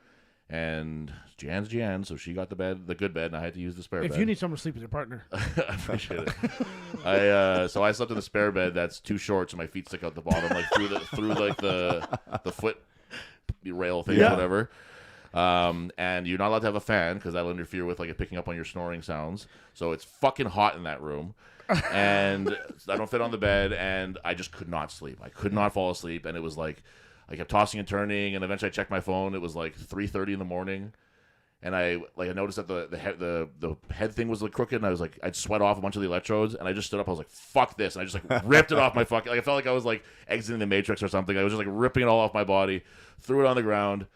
and Jan's, so she got the good bed, and I had to use the spare bed. If you need someone to sleep with your partner, I appreciate it. So I slept in the spare bed that's too short, so my feet stick out the bottom, like through like the foot rail thing, whatever. And you're not allowed to have a fan because that'll interfere with like it picking up on your snoring sounds. So it's fucking hot in that room, and I don't fit on the bed, and I just could not sleep. I could not fall asleep, and it was like I kept tossing and turning, and eventually I checked my phone. It was like 3:30 in the morning, and I noticed that the head thing was like crooked, and I'd sweat off a bunch of the electrodes, and I just stood up. I was like, "Fuck this!" And I just like ripped it off my fucking. Like I felt like I was like exiting the Matrix or something. I was just like ripping it all off my body, threw it on the ground.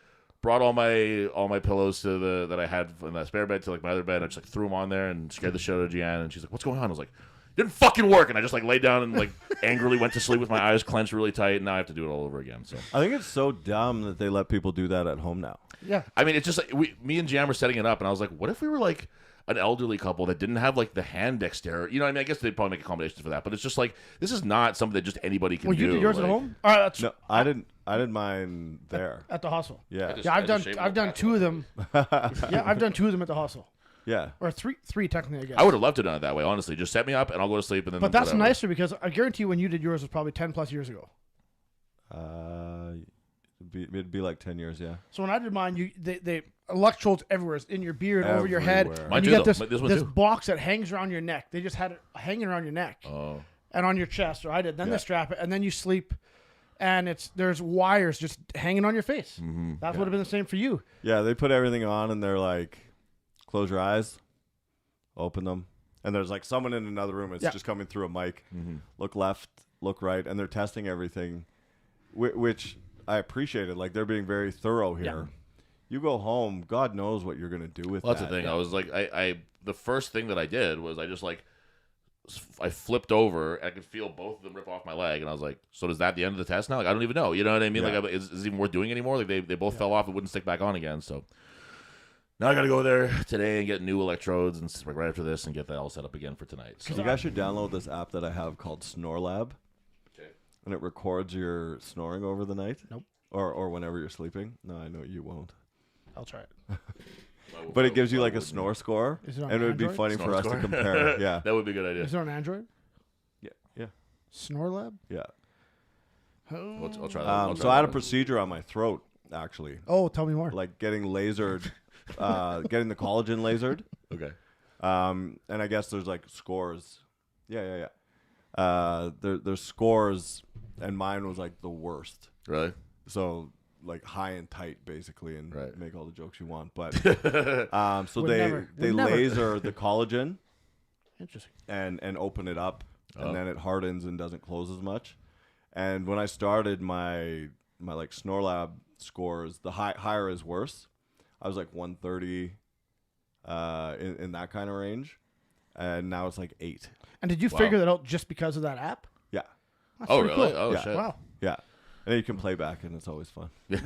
Brought all my pillows to that I had in that spare bed to like my other bed. I just like threw them on there and scared the shit out of Jan. And she's like, "What's going on?" I was like, "It didn't fucking work." And I just like laid down and like angrily went to sleep with my eyes clenched really tight. And now I have to do it all over again. So I think it's so dumb that they let people do that at home now. yeah. I mean, it's just like me and Jan were setting it up, and I was like, "What if we were like an elderly couple that didn't have like the hand dexterity?" You know what I mean? I guess they'd probably make accommodations for that, but it's just like this is not something that just anybody can do. You did yours like, at home? All right, that's No, I didn't mind there. at the hostel. Yeah. Yeah, I've done 2 of them. Yeah, I've done 2 of them at the hostel. Yeah. Or three technically, I guess. I would have loved to have done it that way, honestly. Just set me up and I'll go to sleep, and then. But that's whatever. nicer because I guarantee you when you did yours was probably 10 plus years ago. It'd be like 10 years, yeah. So when I did mine, they electrodes everywhere, in your beard, over your head. Everywhere. Mine And too, you get though. This one this too. box that hangs around your neck. They just had it hanging around your neck Oh. and on your chest, or I did. Then Yeah. they strap it, and then you sleep, and there's wires just hanging on your face. Mm-hmm. That would have been the same for you. Yeah, they put everything on and they're like, close your eyes, open them. And there's like someone in another room. It's just coming through a mic. Mm-hmm. Look left, look right. And they're testing everything, which I appreciated. Like they're being very thorough here. Yeah. You go home, God knows what you're going to do with Well, that. that's the thing. I was like, the first thing that I did was I just like, I flipped over. And I could feel both of them rip off my leg, and I was like, "So is that the end of the test now? Like, I don't even know. You know what I mean? Yeah. Like, is it even worth doing anymore? Like, they both fell off. It wouldn't stick back on again. So now I got to go there today and get new electrodes, and like right after this, and get that all set up again for tonight. So You guys should download this app that I have called Snore Lab. Okay. And it records your snoring over the night. Nope. Or whenever you're sleeping. No, I know you won't. I'll try it. but it gives you like a snore score, Is it on and it would be Android? funny Snore for us score? to compare. Yeah, That would be a good idea. Is it on Android? yeah, Snore Lab? yeah. I'll try that. So I had a procedure on my throat, actually, Oh, tell me more. like getting lasered, getting the collagen lasered. Okay. And I guess there's like scores. Yeah. There's scores, and mine was like the worst. Really? So like high and tight, basically, and Right. make all the jokes you want. But so Would they never. they Would never. laser the collagen Interesting. and open it up, Oh. and then it hardens and doesn't close as much. And when I started my like Snore Lab scores, the higher is worse. I was like 130 in that kind of range, and now it's like 8. And did you Wow. figure that out just because of that app? Yeah, That's Oh, pretty really? cool. Oh, Yeah. shit. Wow. yeah. And then you can play back, and it's always fun. Yeah,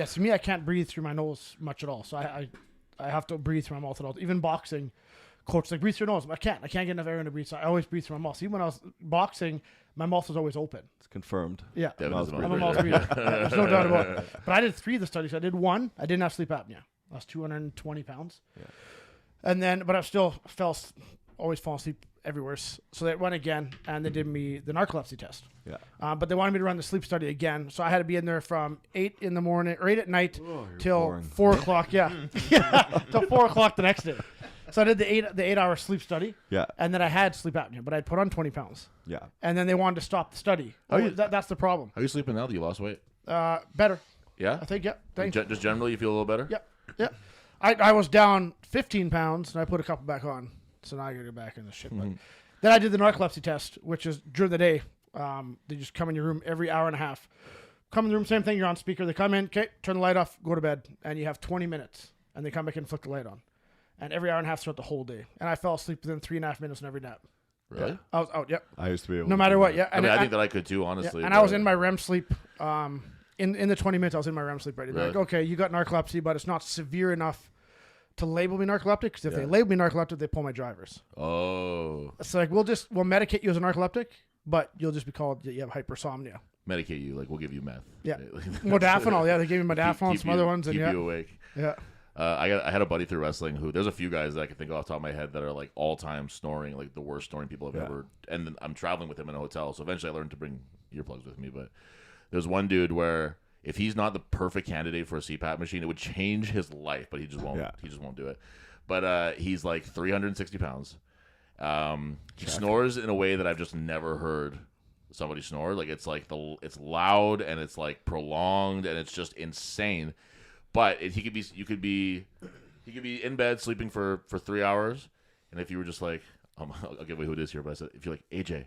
to me, I can't breathe through my nose much at all. So I have to breathe through my mouth at all. Even boxing, coach like breathe through your nose. I can't get enough air in to breathe. So I always breathe through my mouth. So even when I was boxing, my mouth was always open. It's confirmed. Yeah, Devin is an I'm a operator. mouth breather. There's no doubt about it. But I did 3 of the studies. I did 1. I didn't have sleep apnea. I was 220 pounds. Yeah. And then, but I still always fall asleep everywhere. So they went again, and they did me the narcolepsy test. Yeah. But they wanted me to run the sleep study again, so I had to be in there from 8 in the morning or 8 at night till boring. 4 o'clock. Yeah, till 4 o'clock the next day. So I did the 8-hour sleep study, Yeah. and then I had sleep apnea, but I'd put on 20 pounds, Yeah. and then they wanted to stop the study. That's the problem. How are you sleeping now that you lost weight? Better, Yeah? I think. Yeah, thanks. Just generally, you feel a little better? Yeah. I was down 15 pounds, and I put a couple back on, so now I gotta go back in the shit. But then I did the narcolepsy test, which is during the day. They just come in your room every hour and a half. Come in the room, same thing. You're on speaker. They come in, okay, turn the light off, go to bed, and you have 20 minutes, and they come back and flick the light on, and every hour and a half throughout the whole day. And I fell asleep within 3.5 minutes in every nap. Really? Yeah. I was out. Yep. I used to be able No to matter do what. that. Yeah. I mean, I think that I could too, honestly. Yeah, and I was in my REM sleep. In the 20 minutes, I was in my REM sleep already. They're Really? like, okay, you got narcolepsy, but it's not severe enough to label me narcoleptic. Because if Yeah. they label me narcoleptic, they pull my drivers. Oh. It's like we'll medicate you as a narcoleptic, but you'll just be called you have hypersomnia. Medicate you. Like, we'll give you meth. Yeah. Modafinil. Yeah, they gave me modafinil and some other ones. And Keep yeah, you awake. yeah. I had a buddy through wrestling who there's a few guys that I can think of off the top of my head that are like all time snoring, like the worst snoring people I've Yeah. ever. And then I'm traveling with him in a hotel, so eventually I learned to bring earplugs with me. But there's one dude where if he's not the perfect candidate for a CPAP machine, it would change his life, but he just won't. Yeah. He just won't do it. But he's like 360 pounds. He snores in a way that I've just never heard somebody snore. Like it's it's loud and it's like prolonged and it's just insane. But he could be in bed sleeping for 3 hours, and if you were just like, I'll give away who it is here, but I said if you're like AJ,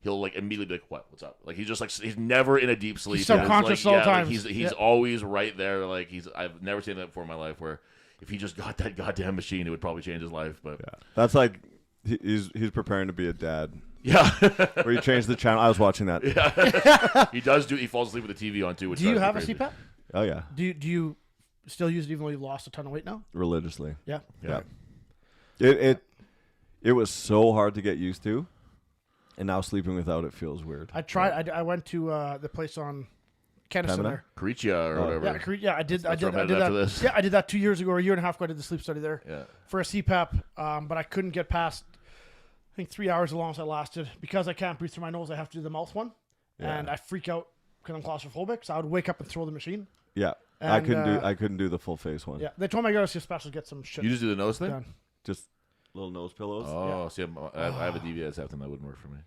he'll like immediately be like, what? What's up? Like he's just like he's never in a deep sleep. He's subconscious like, all the time. He's always right there. Like I've never seen that before in my life. Where if he just got that goddamn machine, it would probably change his life. But Yeah. That's like he's preparing to be a dad. yeah, Where you change the channel. I was watching that. he does do. He falls asleep with the TV on too. Which Do you drives have me a crazy. CPAP? Oh yeah, Do you still use it even though you've lost a ton of weight now? religiously. Yeah. Yeah. It was so hard to get used to, and now sleeping without it feels weird. I tried. I went to the place on Kennison Pamela? there. Caricia or whatever. Yeah, I did. That's I where I'm did headed after that. this. Yeah, I did that 2 years ago or a year and a half ago. I did the sleep study there Yeah. for a CPAP, but I couldn't get past. I think 3 hours as long as I lasted because I can't breathe through my nose. I have to do the mouth one, and I freak out because I'm claustrophobic. So I would wake up and throw the machine. Yeah, I And, couldn't do the full face one. Yeah, they told me I got to see a specialist get some shit You just do the nose thing? done. Just little nose pillows. Oh, see, I have a DVS after that wouldn't work for me.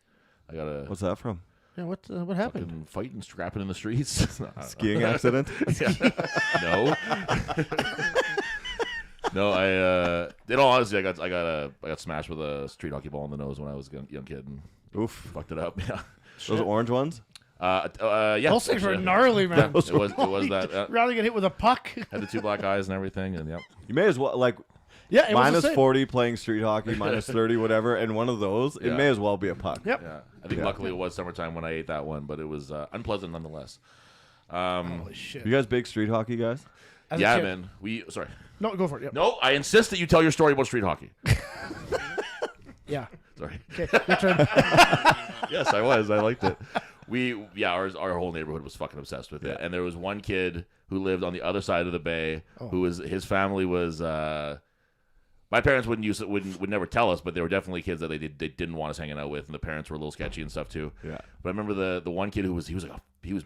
I got a What's that from? Yeah, what happened? fucking fighting, scrapping in the streets. Skiing accident? No. No, in all honesty, I got smashed with a street hockey ball in the nose when I was a young kid and Oof. fucked it up. Yeah. Those orange ones? Yeah. Those things were actually. gnarly, man. It was that. Rather get hit with a puck. Had the 2 black eyes and everything, and yep. You may as well, like, Yeah, it was the minus same. 40 playing street hockey, minus 30, whatever, and one of those, it Yeah. may as well be a puck. Yep. Yeah. I think luckily it was summertime when I ate that one, but it was unpleasant nonetheless. Holy shit. You guys big street hockey guys? As a Yeah, kid- man. Sorry. No, go for it. Yep. No, I insist that you tell your story about street hockey. Yeah. Sorry. Okay. Your turn. Yes, I was. I liked it. our whole neighborhood was fucking obsessed with it. And there was one kid who lived on the other side of the bay who was, his family was, my parents would never tell us, but there were definitely kids that they didn't want us hanging out with, and the parents were a little sketchy and stuff too. Yeah. But I remember the one kid he was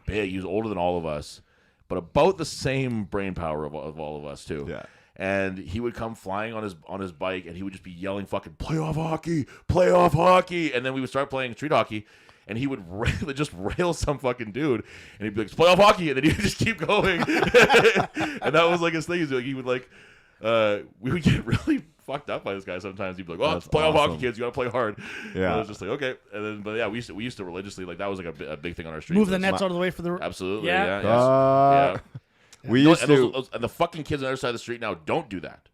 big, he was older than all of us, but about the same brain power of all of us too. Yeah. And he would come flying on his bike, and he would just be yelling, "Fucking playoff hockey!" And then we would start playing street hockey, and he would just rail some fucking dude, and he'd be like, "It's playoff hockey," and then he would just keep going. And that was like his thing. He would like, we would get really fucked up by this guy sometimes. He'd be like, "Oh, it's playoff hockey, kids. You gotta play hard." Yeah. And I was just like, okay. And then, but yeah, we used to religiously, like, that was like a big thing on our street. Move the nets out of the way for the. Absolutely. Yeah. We used to, and the fucking kids on the other side of the street now don't do that.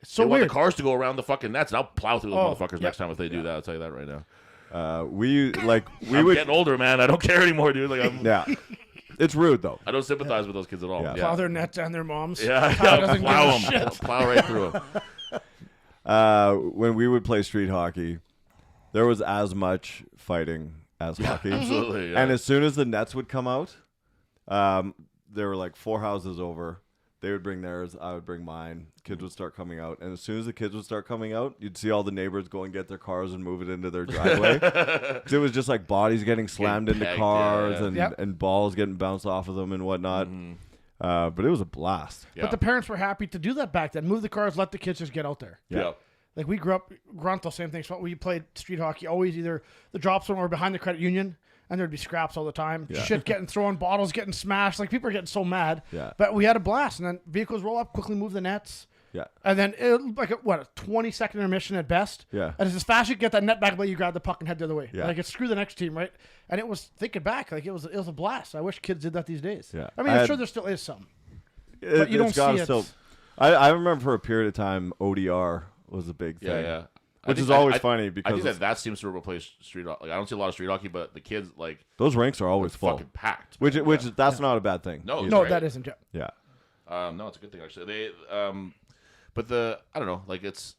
It's so they weird. want the cars to go around the fucking nets, and I'll plow through those motherfuckers next time if they do that. I'll tell you that right now. I'm getting older, man. I don't care anymore, dude. Like, it's rude though. I don't sympathize with those kids at all. Yeah. Plow their nets and their moms. Yeah, plow them. Plow right through them. When we would play street hockey, there was as much fighting as hockey. Absolutely. Yeah. And as soon as the nets would come out, there were like 4 houses over. They would bring theirs. I would bring mine. Kids would start coming out. And as soon as the kids would start coming out, you'd see all the neighbors go and get their cars and move it into their driveway. It was just like bodies getting slammed into cars and balls getting bounced off of them and whatnot. But it was a blast. But the parents were happy to do that back then. Move the cars, let the kids just get out there. Yeah. Like, we grew up, Gruntle, same thing. So we played street hockey, always either the drop zone or behind the credit union. And there'd be scraps all the time. Yeah. Shit getting thrown, bottles getting smashed. Like, people are getting so mad. Yeah. But we had a blast. And then vehicles roll up, quickly move the nets. Yeah. And then, a 20-second intermission at best. Yeah. And as fast as you get that net back, but you grab the puck and head the other way. Yeah. Like, it's screw the next team, right? And it was, thinking back, like, it was a blast. I wish kids did that these days. Yeah. I mean, I'm sure there still is some. But you don't see it. Still, I remember for a period of time, ODR was a big thing. Yeah. Which is always funny because I think that seems to replace street hockey. Like, I don't see a lot of street hockey, but the kids, like, those rinks are always full, fucking packed. Which that's not a bad thing. No, that isn't. Yeah. No, it's a good thing actually. But I don't know, like, it's.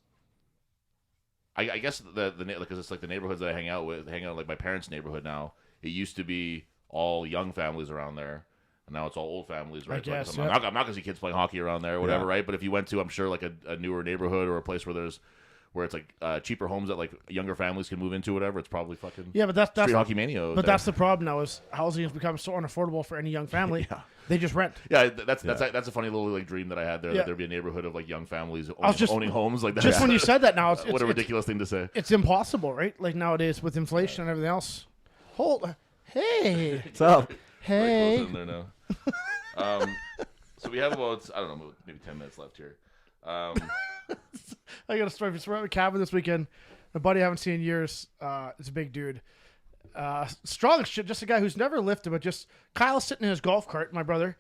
I guess because it's like the neighborhoods that I hang out like my parents' neighborhood now. It used to be all young families around there. And now it's all old families, right? I guess, I'm not going to see kids playing hockey around there or whatever, right? But if you went to, I'm sure, like a newer neighborhood or a place where it's like cheaper homes that like younger families can move into, whatever, it's probably fucking but that's street hockey mania. But that's the problem now is housing has become so unaffordable for any young family. They just rent. Yeah, that's a funny little like dream that I had there. That there'd be a neighborhood of like young families owning homes like that. Just when you said that, now what a ridiculous thing to say. It's impossible, right? Like nowadays with inflation and everything else. Hey, what's up? Hey. In there now. So we have about, I don't know, maybe 10 minutes left here. I got a story. We're at a cabin this weekend. A buddy I haven't seen in years. It's a big dude. Strong as shit. Just a guy who's never lifted, but just Kyle's sitting in his golf cart, my brother.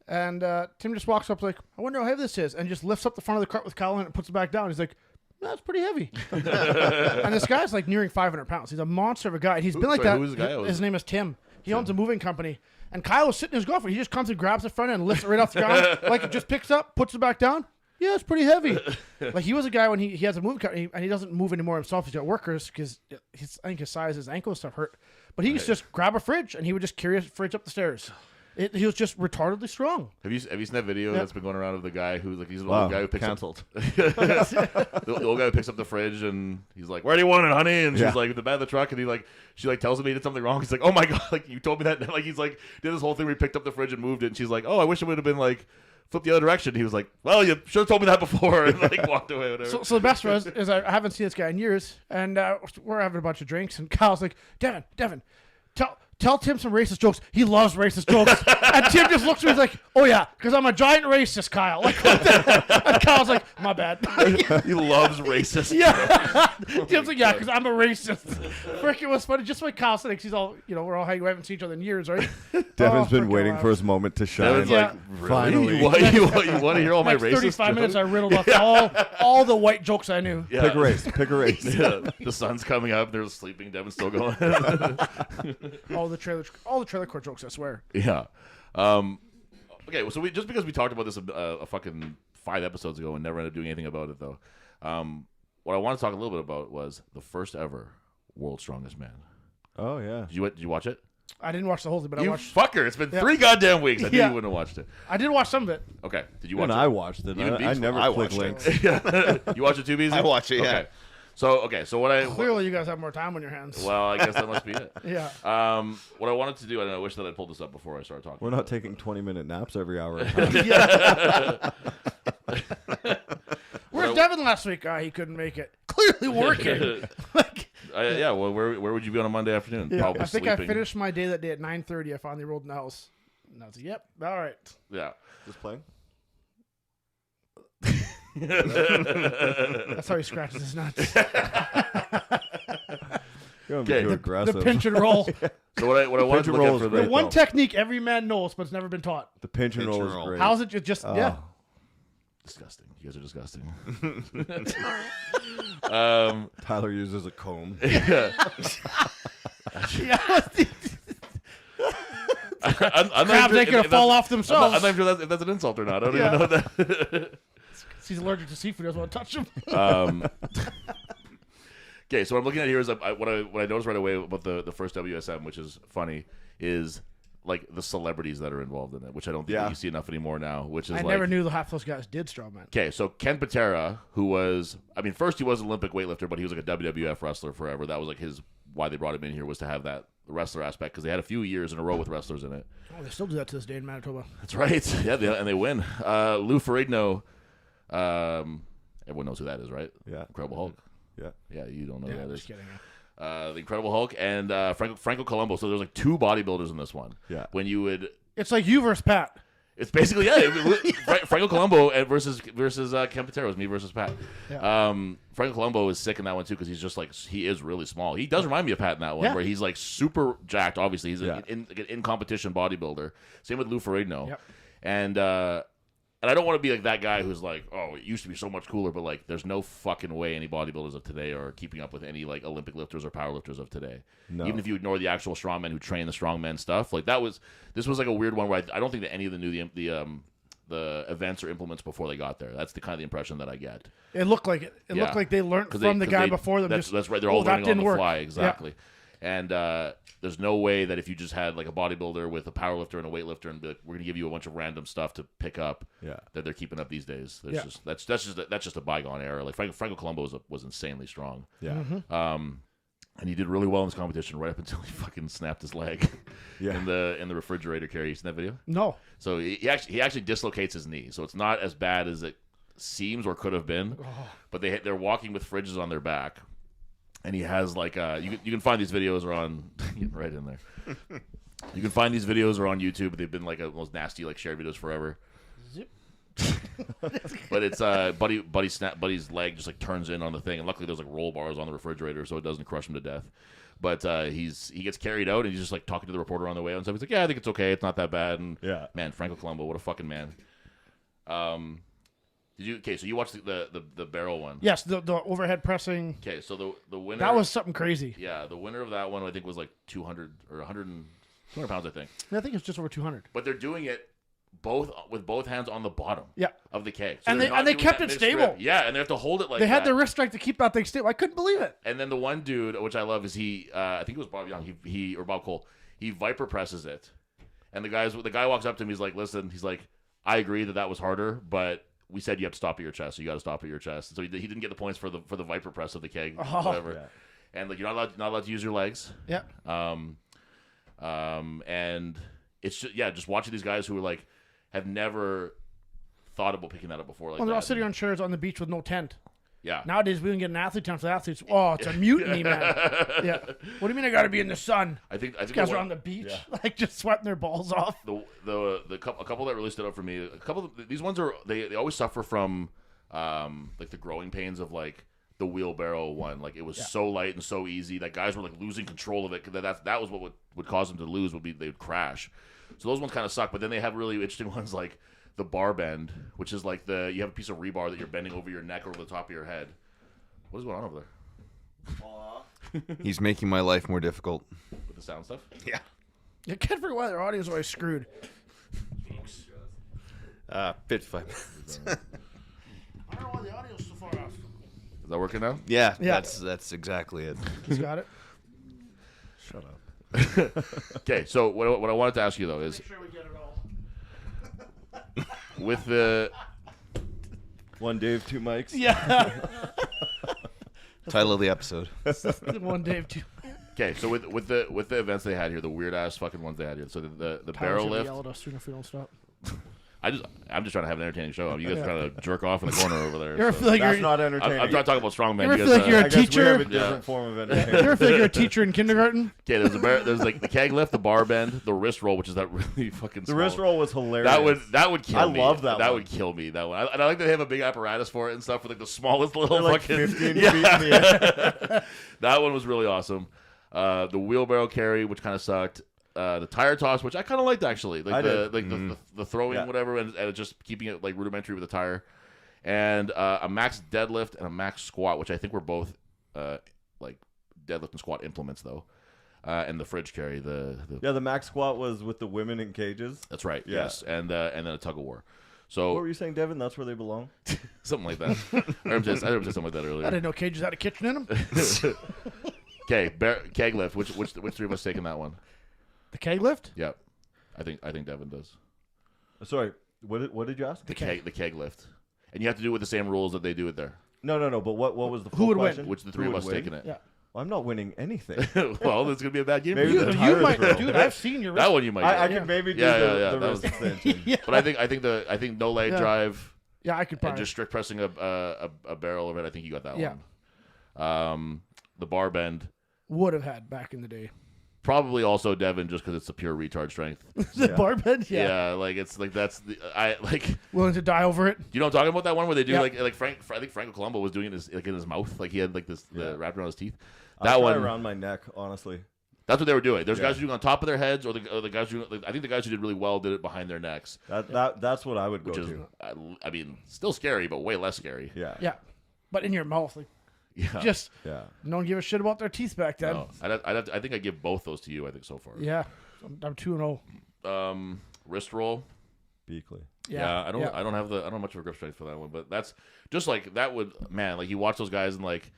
And Tim just walks up like, I wonder how heavy this is. And just lifts up the front of the cart with Kyle in it and puts it back down. He's like, that's pretty heavy. And this guy's like nearing 500 pounds. He's a monster of a guy. He's been like that. Who's the guy? His name is Tim. He owns a moving company. And Kyle was sitting in his golf cart. He just comes and grabs the front end and lifts it right off the ground. Like, it just picks up, puts it back down. Yeah, it's pretty heavy. Like, he was a guy when he has a moving company, and he doesn't move anymore himself. He's got workers because I think his size, his ankle and stuff hurt. But he used to just grab a fridge, and he would just carry a fridge up the stairs. He was just retardedly strong. Have you seen that video that's been going around of the guy who's like, he's the old guy who picks canceled. The old guy who picks up the fridge and he's like, "Where do you want it, honey?" And she's like, "In the back of the truck." And she tells him he did something wrong. He's like, "Oh my god!" Like, you told me that. And like, he's like, did this whole thing where he picked up the fridge and moved it. And she's like, "Oh, I wish it would have been like flipped the other direction." He was like, "Well, you should have told me that before." And like walked away. Whatever. So the best was is I haven't seen this guy in years, and we're having a bunch of drinks, and Kyle's like, Devin, tell Tim some racist jokes. He loves racist jokes. And Tim just looks at me and is like, "Oh yeah, because I'm a giant racist, Kyle." Like, and Kyle's like, "My bad." He loves racist. Yeah. Tim's like, "Yeah, because I'm a racist." Frick, it was funny. Just like Kyle said, he's all, we're all hanging. We haven't seen each other in years, right? Devin's been waiting for his moment to shine. Devin's like, really? Finally. You want to hear all my racist 35 jokes? minutes I riddled off all the white jokes I knew. Yeah. Pick a race. Yeah. The sun's coming up. They're sleeping. Devin's still going. all the trailer court jokes, I swear. Yeah. Okay, so just because we talked about this a fucking 5 episodes ago and never ended up doing anything about it, though, what I want to talk a little bit about was the first ever World's Strongest Man. Oh, yeah. Did you watch it? I didn't watch the whole thing, but I You watched. fucker! It's been 3 goddamn weeks. I knew Yeah. you wouldn't have watched it. I did watch some of it. Okay, did you watch When it? I watched it, Even I Beast- never I click watched links. You watch it too, Beezy? I watch it, yeah. Okay. So what I Clearly, you guys have more time on your hands. well, I guess that must be it. Yeah. What I wanted to do, and I wish that I pulled this up before I started talking. We're not taking 20-minute naps every hour. Where's Devin last week? He couldn't make it. Clearly working. Like, Yeah. Well, where would you be on a Monday afternoon? yeah, Probably I think sleeping. I finished my day that day at 9:30. I finally rolled in the house. And I was like, yep, all right. Yeah. Just playing. That's how he scratches his nuts. You're Okay. too The aggressive. pinch and roll. So what I wanted Pinch to and look roll at for is the great. The one though. technique every man knows, but it's never been taught. The pinch and Pinch roll and is roll. great. How's it just yeah. disgusting. You guys are disgusting. Tyler uses a comb. Yeah. I'm Crabs ain't gonna fall off I'm themselves. not even sure if that's an insult or not. I don't Yeah. even know that. He's allergic to seafood. He doesn't want to touch him. Okay, so what I'm looking at here is what I noticed right away about the first WSM, which is funny, is like the celebrities that are involved in it, which I don't think Yeah. you see enough anymore now. Which is I like, never knew half those guys did strongman. Okay, so Ken Patera, who was, first he was an Olympic weightlifter, but he was like a WWF wrestler forever. That was like why they brought him in here was to have that wrestler aspect because they had a few years in a row with wrestlers in it. Oh, they still do that to this day in Manitoba. That's right. Yeah, and they win. Lou Ferrigno, everyone knows who that is, right? Yeah. Incredible Hulk. Yeah. Yeah, you don't know who Yeah, that just is. kidding. The Incredible Hulk and Franco Columbo. So there's like 2 bodybuilders in this one. Yeah. When you would, It's like you versus Pat. it's basically Franco Columbo versus Ken Patera was me versus Pat. Yeah. Franco Columbo is sick in that one too because he's just like he is really small. He does remind me of Pat in that one Yeah. where he's like super jacked. Obviously, he's Yeah. an in competition bodybuilder. Same with Lou Ferrigno. Yep. And I don't want to be like that guy who's like, oh, it used to be so much cooler, but like, there's no fucking way any bodybuilders of today are keeping up with any like Olympic lifters or powerlifters of today. No. Even if you ignore the actual strongmen who train the strongmen stuff, like this was like a weird one where I don't think that any of them knew the events or implements before they got there. That's the kind of the impression that I get. It looked like it. It Yeah. looked like they learned 'Cause from the guy before them. That's right. They're all that learning on didn't the work. fly. Yeah. Exactly. And there's no way that if you just had like a bodybuilder with a powerlifter and a weightlifter and be like, we're gonna give you a bunch of random stuff to pick up, Yeah. that they're keeping up these days. There's Yeah. that's just a bygone era. Like Franco Columbo was insanely strong. Yeah. Mm-hmm. And he did really well in this competition right up until he fucking snapped his leg Yeah. in the refrigerator carry. You seen that video? No. So he actually dislocates his knee. So it's not as bad as it seems or could have been. But they're walking with fridges on their back, and he has like you can find these videos are on right in there. You can find these videos are on YouTube. They've been like those nasty like shared videos forever. Zip. But it's Buddy's leg just like turns in on the thing, and luckily there's like roll bars on the refrigerator so it doesn't crush him to death. But he gets carried out and he's just like talking to the reporter on the way out and stuff. He's like, yeah, I think it's okay, it's not that bad. And Yeah. man, Franco Columbo, what a fucking man. So you watched the barrel one? Yes, the overhead pressing. Okay, so the winner, That was something crazy. yeah, the winner of that one I think was like 200 or 200 pounds I think. I think it's just over 200. But they're doing it with both hands on the bottom Yeah. of the keg. And they're they- not and they doing kept that it mid-strip. stable. Yeah, and they have to hold it like They had that. the wrist strength to keep that thing stable. I couldn't believe it. And then the one dude, which I love, is I think it was Bob Young, he or Bob Cole, he viper presses it, and the guy walks up to him, he's like, listen, he's like, I agree that was harder, but we said you have to stop at your chest, so you got to stop at your chest. So he didn't get the points for the viper press of the keg, whatever. Yeah. And like you're not allowed to use your legs. Yeah. And it's just watching these guys who are like have never thought about picking that up before. Like Well, they're all that. sitting on chairs on the beach with no tent. Yeah. Nowadays, we can get an athlete tent for the athletes. Oh, it's a mutiny, man. Yeah. What do you mean I got to be in the sun? I think These guys are on the beach, like just sweating their balls off. A couple that really stood out for me. These ones are they always suffer from like the growing pains of like the wheelbarrow one. Like it was so light and so easy that guys were like losing control of it. That was what would cause them to lose. They would crash. So those ones kind of suck. But then they have really interesting ones like the bar bend, which is like you have a piece of rebar that you're bending over your neck or over the top of your head. What is going on over there He's making my life more difficult. with the sound stuff? Yeah. You can't figure why their audio is always screwed. 55 minutes. I don't know why the audio's so far off. Is that working now? Yeah, Yeah. that's exactly it. He's got it. Shut up. Okay, so what I wanted to ask you though is Make sure we get it all. with the One Dave, two mics. Yeah. Title of the episode. One Dave, two. okay, so with the events they had here, the weird ass fucking ones they had here. So the barrel lift. Yell at us soon if we don't stop. I'm just trying to have an entertaining show. You guys are trying to jerk off in the corner over there. You ever so. feel like That's you're, not I'm entertaining. trying to talk about Strongman. You ever You feel guys, like you're a I guess we teacher? have a different Yeah. form of you entertainment. ever feel like you're a teacher in kindergarten? okay, there's like the keg lift, the bar bend, the wrist roll, which is that really fucking. The small- wrist roll was hilarious. That would kill I me. love that That one. would kill me. That one. And I like that they have a big apparatus for it and stuff with like the smallest little They're like fucking 15 feet in the air. That one was really awesome. The wheelbarrow carry, which kind of sucked. The tire toss, which I kind of liked actually, like I the did. the throwing Yeah. whatever, and just keeping it like rudimentary with the tire, and a max deadlift and a max squat, which I think were both like deadlift and squat implements though, and the fridge carry, the Yeah, the max squat was with the women in cages. that's right, Yeah. yes, and then a tug of war, What so were you saying, Devin? That's where they belong? something like that. I heard him say something like that I earlier. didn't know cages had a kitchen in them. Okay, keg lift. Which three of us taking that one? The keg lift? Yep, I think Devin does. Sorry, what did you ask? The keg lift, and you have to do it with the same rules that they do it there. No. But what was the Who full would win? question? Which the three Who of would us win? taking it. Yeah. Well, I'm not winning anything. Well, it's gonna be a bad game. Maybe for the you. You tires, might, bro. dude. I've seen your That one you might. I get. can maybe do Yeah, the that wrist was- extension. yeah. But I think no leg Yeah. drive Yeah, I could and probably. just strict pressing a barrel of it. I think you got that Yeah. one. The bar bend Would have had back in the day. probably also Devin just because it's a pure retard strength. The Yeah. bar bend? Yeah. Yeah. like it's like that's the I like. Willing to die over it? You know what I'm talking about? That one where they do Yeah. like Frank. I think Franco Colombo was doing it in his mouth, like he had like this Yeah. wrapped around his teeth. I'll That try one. around my neck, honestly. That's what they were doing. There's Yeah. guys who do it on top of their heads, or the guys who I think the guys who did really well did it behind their necks, That's what I would go which is to. I mean still scary, but way less scary. Yeah. Yeah. But in your mouth. Like, Yeah. just Yeah. no one give a shit about their teeth back then. No, I think I give both those to you. I think so far. Yeah. I'm 2-0. Wrist roll. Beakley. Yeah. I don't have much of a grip strength for that one, but that's just like that would like you watch those guys and like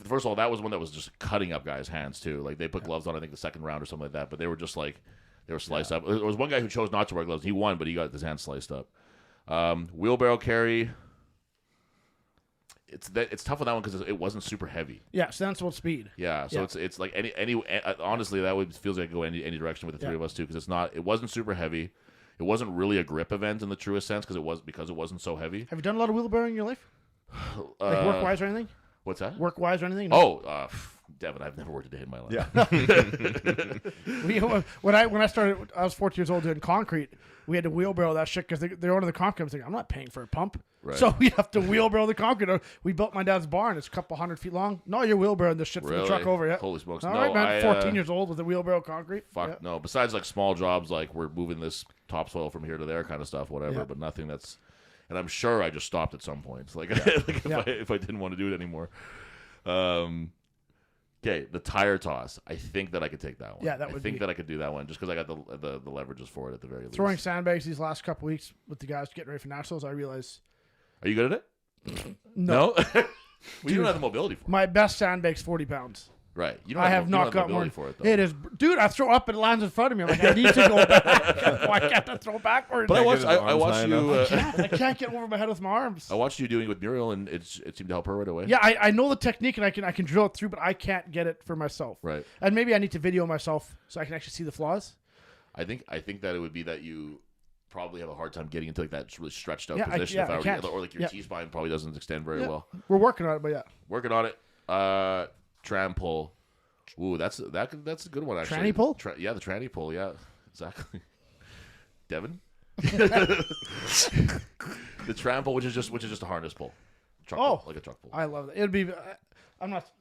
first of all that was one that was just cutting up guys' hands too. Like they put gloves on I think the second round or something like that, but they were just like they were sliced up. There was one guy who chose not to wear gloves. He won, but he got his hands sliced up. Wheelbarrow carry. It's tough on that one because it wasn't super heavy. Yeah, sensible speed. Yeah, so Yeah. it's like any honestly that would feels like it go any direction with the three Yeah. of us too because it wasn't super heavy. It wasn't really a grip event in the truest sense because it wasn't so heavy. Have you done a lot of wheelbarrowing in your life? Like work wise or anything? What's that? Work wise or anything? Oh, Devin, I've never worked a day in my life. Yeah. When I started, I was 14 years old doing concrete. We had to wheelbarrow that shit because they're under the concrete. I was like, I'm not paying for a pump. Right. So we have to wheelbarrow the concrete. We built my dad's barn. It's a couple 100 feet long. No, you're wheelbarrowing this shit from the truck Really? over. Yeah. Holy smokes! All No, right, man. I, 14 years old with a wheelbarrow concrete. Fuck Yeah. no. Besides like small jobs, like we're moving this topsoil from here to there, kind of stuff, whatever. Yeah. But nothing that's. And I'm sure I just stopped at some point. Like, if I didn't want to do it anymore. Okay, the tire toss. I think that I could take that one. Yeah, that I would think be- that I could do that one just because I got the leverages for it at the very least. Throwing sandbags these last couple weeks with the guys getting ready for nationals, I realized Are you good at it? no. We don't have the mobility for it. My best sandbag's 40 pounds. Right. You don't I have have you don't not have got the more. mobility for it though. It is, dude. I throw up and it lands in front of me. I'm like, I need to go back. Why can't I throw backwards? But I Can't watched. get his I arms watched high you. enough. I can't get over my head with my arms. I watched you doing it with Muriel, and it seemed to help her right away. Yeah, I know the technique and I can drill it through, but I can't get it for myself. Right. And maybe I need to video myself so I can actually see the flaws. I think that it would be that you probably have a hard time getting into like that really stretched out Yeah, position. I can't. Or like your Yeah. T-spine probably doesn't extend very Yeah. well. We're working on it, but yeah. Working on it. Tram pull. Ooh, that's a good one actually. Tranny pull? Yeah, the tranny pull. Yeah, exactly. Devin. The tram pull, which is just a harness pull. Truck pull, like a truck pull. I love that. It'd be.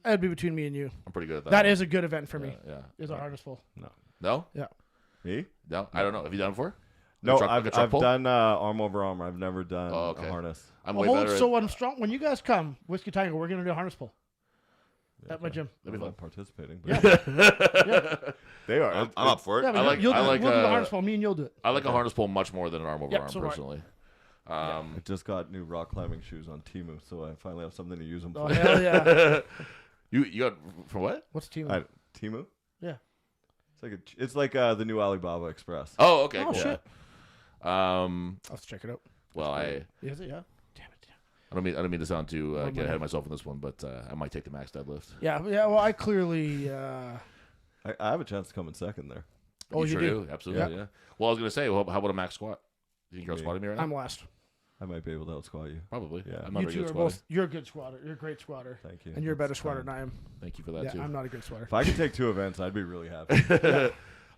It'd be between me and you. I'm pretty good at that. That one. is a good event for me. Yeah. Is a harness pull. No. Yeah. Me? No. I don't know. Have you done it before? No, Like a truck I've pull? done arm over arm. I've never done Oh, okay. a harness. I'm Well, way better. so when you guys come, Whiskey Tango, we're gonna do a harness pull at my gym. That'd be I'm fun. not participating. But they are. I'm up for it. Yeah, but I like- you'll I do, like, we'll do the uh, harness pull. Me and you'll do it. I like a harness pull much more than an arm over Yep, arm so do I. personally. I just got new rock climbing shoes on Temu, so I finally have something to use them Oh for. hell yeah! You got for what? What's team? Temu? Yeah. Is It's like the new Alibaba Express. Oh, okay. Oh, Cool. shit. Um. I'll have to check it out. Well, Is it? Yeah. Damn it. I don't mean to sound too get ahead of myself on this one, but I might take the max deadlift. Yeah. Well, I clearly. I have a chance to come in second there. Oh, you sure do? Absolutely. Yeah. Well, I was gonna say, well, how about a max squat? You think you're squatting me right now? I'm last. I might be able to out squat you. Probably. Yeah. I'm not You very two good are squatting. both. You're a good squatter. You're a great squatter. Thank you. And you're a better That's squatter kind. than I am. Thank you for that Yeah, too. I'm not a good squatter. If I could take 2 events, I'd be really happy.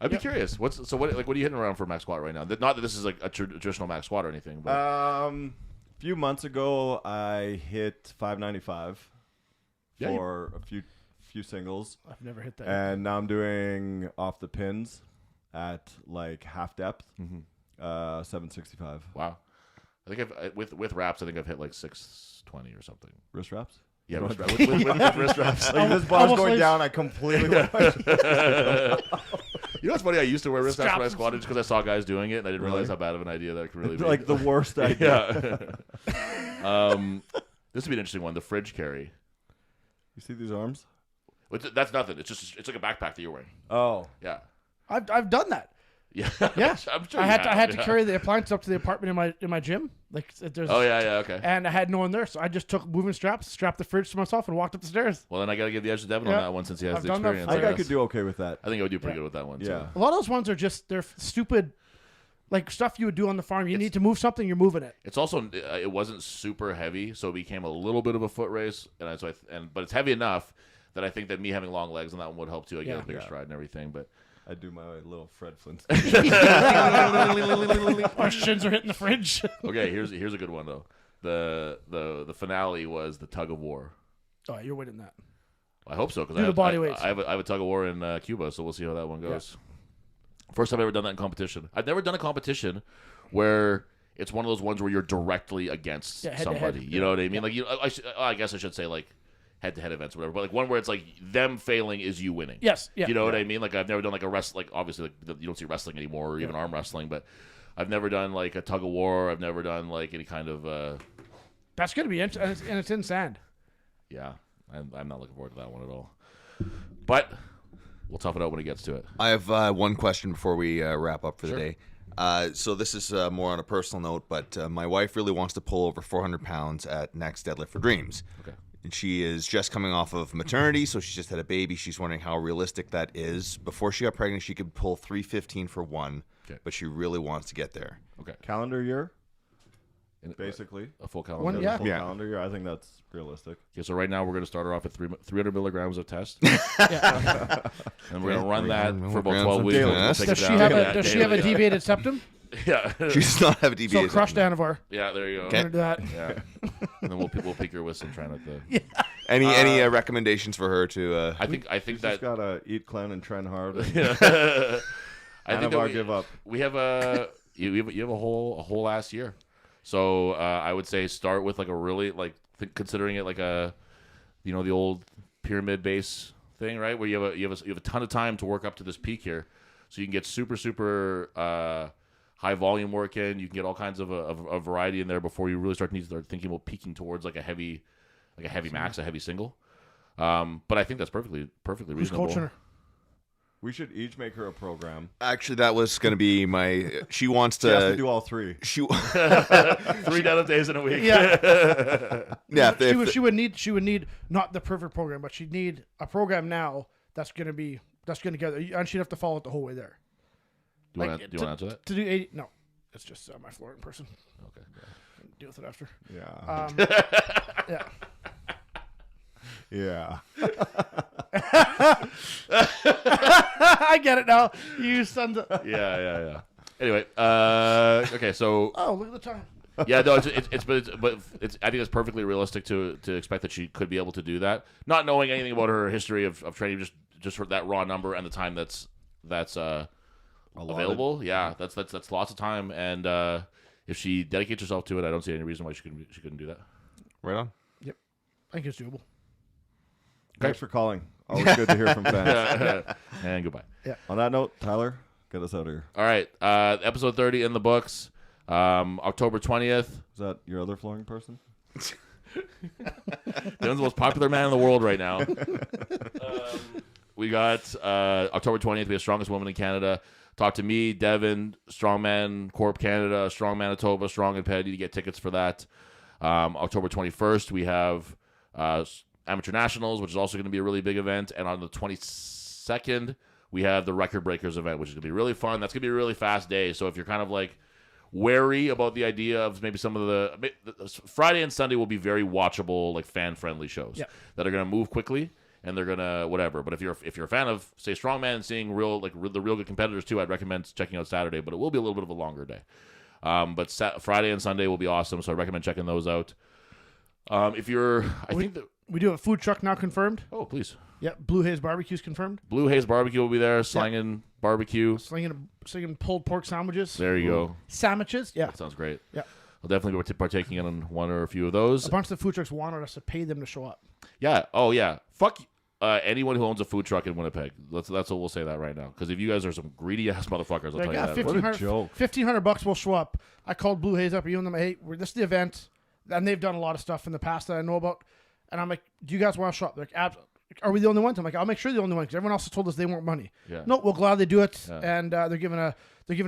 I'd be curious. What are you hitting around for max squat right now? Not that this is like a traditional max squat or anything, but A few months ago, I hit 595 for a few singles, I've never hit that. and now I'm doing off the pins at like half depth, 765 wow. I think with wraps, I think I've hit like 620 or something. wrist wraps. Yeah, with wrist wraps. Like this bar's Almost going like- down. I completely. You know what's funny? I used to wear wrist wraps when I squatted just because I saw guys doing it, and I didn't realize how bad of an idea that could really be. like the worst idea. Yeah. This would be an interesting one. The fridge carry. You see these arms? That's nothing. It's like a backpack that you're wearing. Oh, Yeah. I've done that. Yeah. Yeah. I'm sure I had to yeah. carry the appliance up to the apartment in my gym. Like there's. Oh yeah, okay. And I had no one there, so I just took moving straps, strapped the fridge to myself, and walked up the stairs. Well, then I got to give the edge to Devin on Yeah. that one since he has I've the done that experience. I think I guess. could do okay with that. I think I would do pretty good with that one. Yeah. Too. A lot of those ones are just they're stupid, like stuff you would do on the farm. You need to move something, you're moving it. It's also it wasn't super heavy, so it became a little bit of a foot race, but it's heavy enough that I think that me having long legs on that one would help too. I get a bigger stride and everything, but. I do my little Fred Flintstone. Our shins are hitting the fridge. Okay, here's a good one though. The finale was the tug of war. Oh, you're winning that. I hope so because Do the body weights. I have a tug of war in Cuba, so we'll see how that one goes. First time I've ever done that in competition. I've never done a competition where it's one of those ones where you're directly against head to somebody. head. You know what I mean? Like I guess I should say like head-to-head events or whatever, but like one where it's like them failing is you winning. Yes, yeah. You know what I mean? Like I've never done like a like obviously like, you don't see wrestling anymore or even arm wrestling, but I've never done like a tug of war. I've never done like any kind of That's gonna be interesting, and it's in sand. yeah. I'm not looking forward to that one at all. But we'll tough it out when it gets to it. I have one question before we wrap up for the day. So this is more on a personal note, but my wife really wants to pull over 400 pounds at next Deadlift for Dreams. Okay. And she is just coming off of maternity, so she just had a baby. She's wondering how realistic that is. Before she got pregnant, she could pull 315 for one, but she really wants to get there. Okay. Calendar year, And, basically. a full calendar. yeah. Full calendar year. I think that's realistic. Okay, so right now we're going to start her off at 300 milligrams of test. Yeah. And we're going to run that 300 for about milligrams 12 of weeks. daily. and we'll take Does it she down have to a that Does she have a daily. deviated septum? Yeah. She does not have a DBA. So crushed Anavar. Yeah, there you go. Okay. Do that. Yeah. And then we'll peek her with some trying not to. Any recommendations for her to? I think Just that gotta eat clean and train hard. And I think Anavar that give up. we have a you have a whole last year. So I would say start with like a really considering it like a the old pyramid base thing, right? Where you have a ton of time to work up to this peak here, so you can get super high volume work in. You can get all kinds of a variety in there before you really start thinking about peaking towards like a heavy max, a heavy single. But I think that's perfectly Who's reasonable. coaching her? We should each make her a program. Actually, that was going to be my. She wants She has to to. do all three. She, 3 deadlift days in a week. Yeah. yeah. She would need not the perfect program, but she'd need a program now that's gonna get her, and she'd have to follow it the whole way there. Do you want to answer that? To do 80? No, it's just my floor in person. Okay. Deal with it after. Yeah. Yeah. Yeah. I get it now. You send it. Yeah. Anyway, okay, so Oh, look at the time. yeah, no, but I think it's perfectly realistic to expect that she could be able to do that, not knowing anything about her history of training, just for that raw number and the time that's available. Yeah, that's lots of time, and if she dedicates herself to it, I don't see any reason why she couldn't do that. Right on. Yep. I think it's doable. Thanks for calling. Always good to hear from fans. And goodbye. On that note, Tyler, get us out of here. All right, episode 30 in the books. October 20th. Is that your other flooring person? Dylan's the most popular man in the world right now. we got October 20th. We have Strongest Woman in Canada. Talk to me, Devin, Strongman Corp Canada, Strong Manitoba, Strong and Petty to get tickets for that. October 21st, we have Amateur Nationals, which is also going to be a really big event. And on the 22nd, we have the Record Breakers event, which is going to be really fun. That's going to be a really fast day. So if you're kind of like wary about the idea of maybe some of the Friday and Sunday will be very watchable, like fan-friendly shows that are going to move quickly and they're going to whatever. But if you're a fan of, say, Strongman and seeing the real good competitors too, I'd recommend checking out Saturday, but it will be a little bit of a longer day. But Friday and Sunday will be awesome, so I recommend checking those out. If you're, we do have a food truck now confirmed. Oh, please. Yeah, Blue Haze Barbecue's confirmed. Blue Haze Barbecue will be there, slinging barbecue. Slinging pulled pork sandwiches. There you go. Sandwiches, yeah. That sounds great. Yeah. I'll definitely be partaking in one or a few of those. A bunch of the food trucks wanted us to pay them to show up. Yeah. Oh, yeah. Fuck anyone who owns a food truck in Winnipeg. That's what we'll say that right now. Because if you guys are some greedy-ass motherfuckers, I'll tell you that. What a joke. $1,500 will show up. I called Blue Haze up. You and them, hey, this is the event. And they've done a lot of stuff in the past that I know about. And I'm like, do you guys want to show up? They're like, are we the only ones? I'm like, I'll make sure you're the only one because everyone else has told us they want money. Yeah. No, we'll gladly do it. Yeah. And they're giving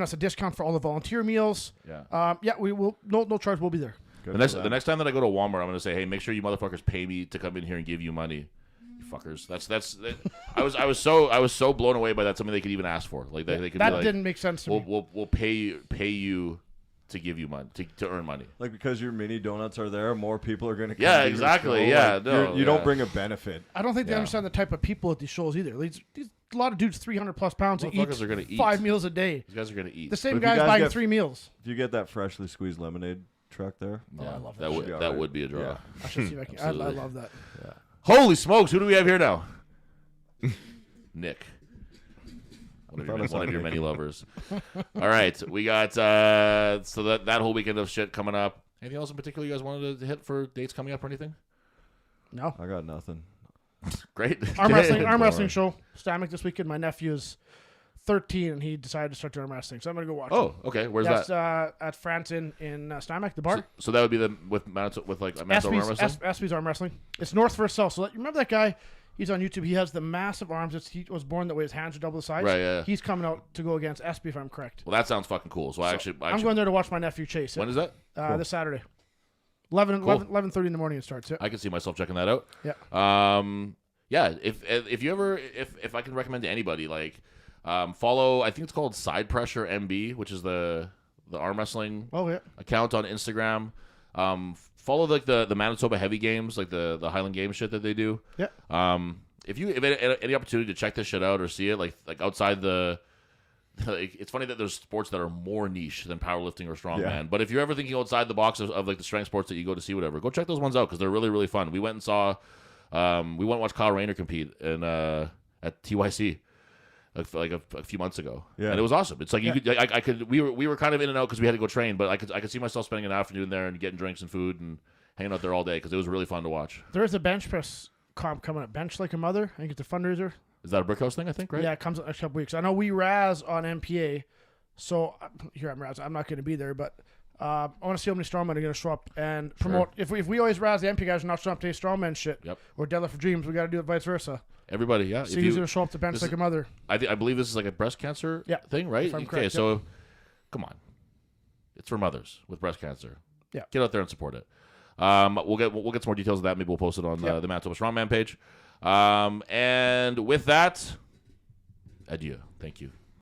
us a discount for all the volunteer meals. Yeah. We will. No charge. We'll be there. The next time that I go to Walmart, I'm gonna say, hey, make sure you motherfuckers pay me to come in here and give you money. You fuckers. I was so blown away by that. Something they could even ask for. Like they could. That be like, didn't make sense to me. We'll pay you to give you money to earn money. Like because your mini donuts are there, more people are going to come. Yeah, to exactly. Your show. Yeah, like, no, you don't bring a benefit. I don't think they understand the type of people at these shows either. These a lot of dudes 300+ pounds that eat, are gonna eat 5 meals a day. These guys are gonna eat. The same guy's buying 3 meals. If you get that freshly squeezed lemonade truck there, yeah, I love that. That would be a draw. Yeah. I should see if I can. I love that. Yeah. Holy smokes! Who do we have here now? Nick. One of your many lovers. All right, we got so that whole weekend of shit coming up. Anything else in particular you guys wanted to hit for dates coming up or anything? No, I got nothing. Great. Arm wrestling show. Stammick this weekend. My nephew's 13 and he decided to start doing arm wrestling, so I'm gonna go watch. Oh, okay. Where's that? That's at France in Stammick, the bar. So that would be with like Manitoba arm wrestling. Espy's arm wrestling. It's north versus south. So you remember that guy? He's on YouTube. He has the massive arms. He was born that way. His hands are double the size. Right, yeah. He's coming out to go against Espy, if I'm correct. Well, that sounds fucking cool. So I'm going there to watch my nephew chase it. When is that? This Saturday. 11:30 in the morning it starts. Yeah. I can see myself checking that out. Yeah. Yeah. If you ever if I can recommend to anybody, like follow, I think it's called Side Pressure MB, which is the arm wrestling account on Instagram. Follow like the Manitoba Heavy Games, like the Highland Games shit that they do. Yeah. If any opportunity to check this shit out or see it, like outside the, it's funny that there's sports that are more niche than powerlifting or strongman. Yeah. But if you're ever thinking outside the box of like the strength sports that you go to see, whatever, go check those ones out because they're really, really fun. We went and saw, we went and watched Kyle Rayner compete at TYC. Like a few months ago, and it was awesome. It's like you could, I could, we were kind of in and out because we had to go train, but I could see myself spending an afternoon there and getting drinks and food and hanging out there all day because it was really fun to watch. There is a bench press comp coming up, Bench Like a Mother. I think it's a fundraiser. Is that a Brickhouse thing? I think, right? Yeah, it comes in a couple weeks. I know we Raz on MPA, so here I'm Raz. I'm not going to be there, but I want to see how many strongmen are going to show up and promote. Sure. If we always Raz the MP guys are not showing up to strongman shit, or Deadlift for Dreams, we got to do it vice versa. Everybody, yeah. So who's going to show up to Bench Like a Mother? I believe this is like a breast cancer thing, right? Okay, correct, so come on. It's for mothers with breast cancer. Yeah. Get out there and support it. We'll get some more details of that. Maybe we'll post it on the Manitoba Strongman page. And with that, adieu. Thank you.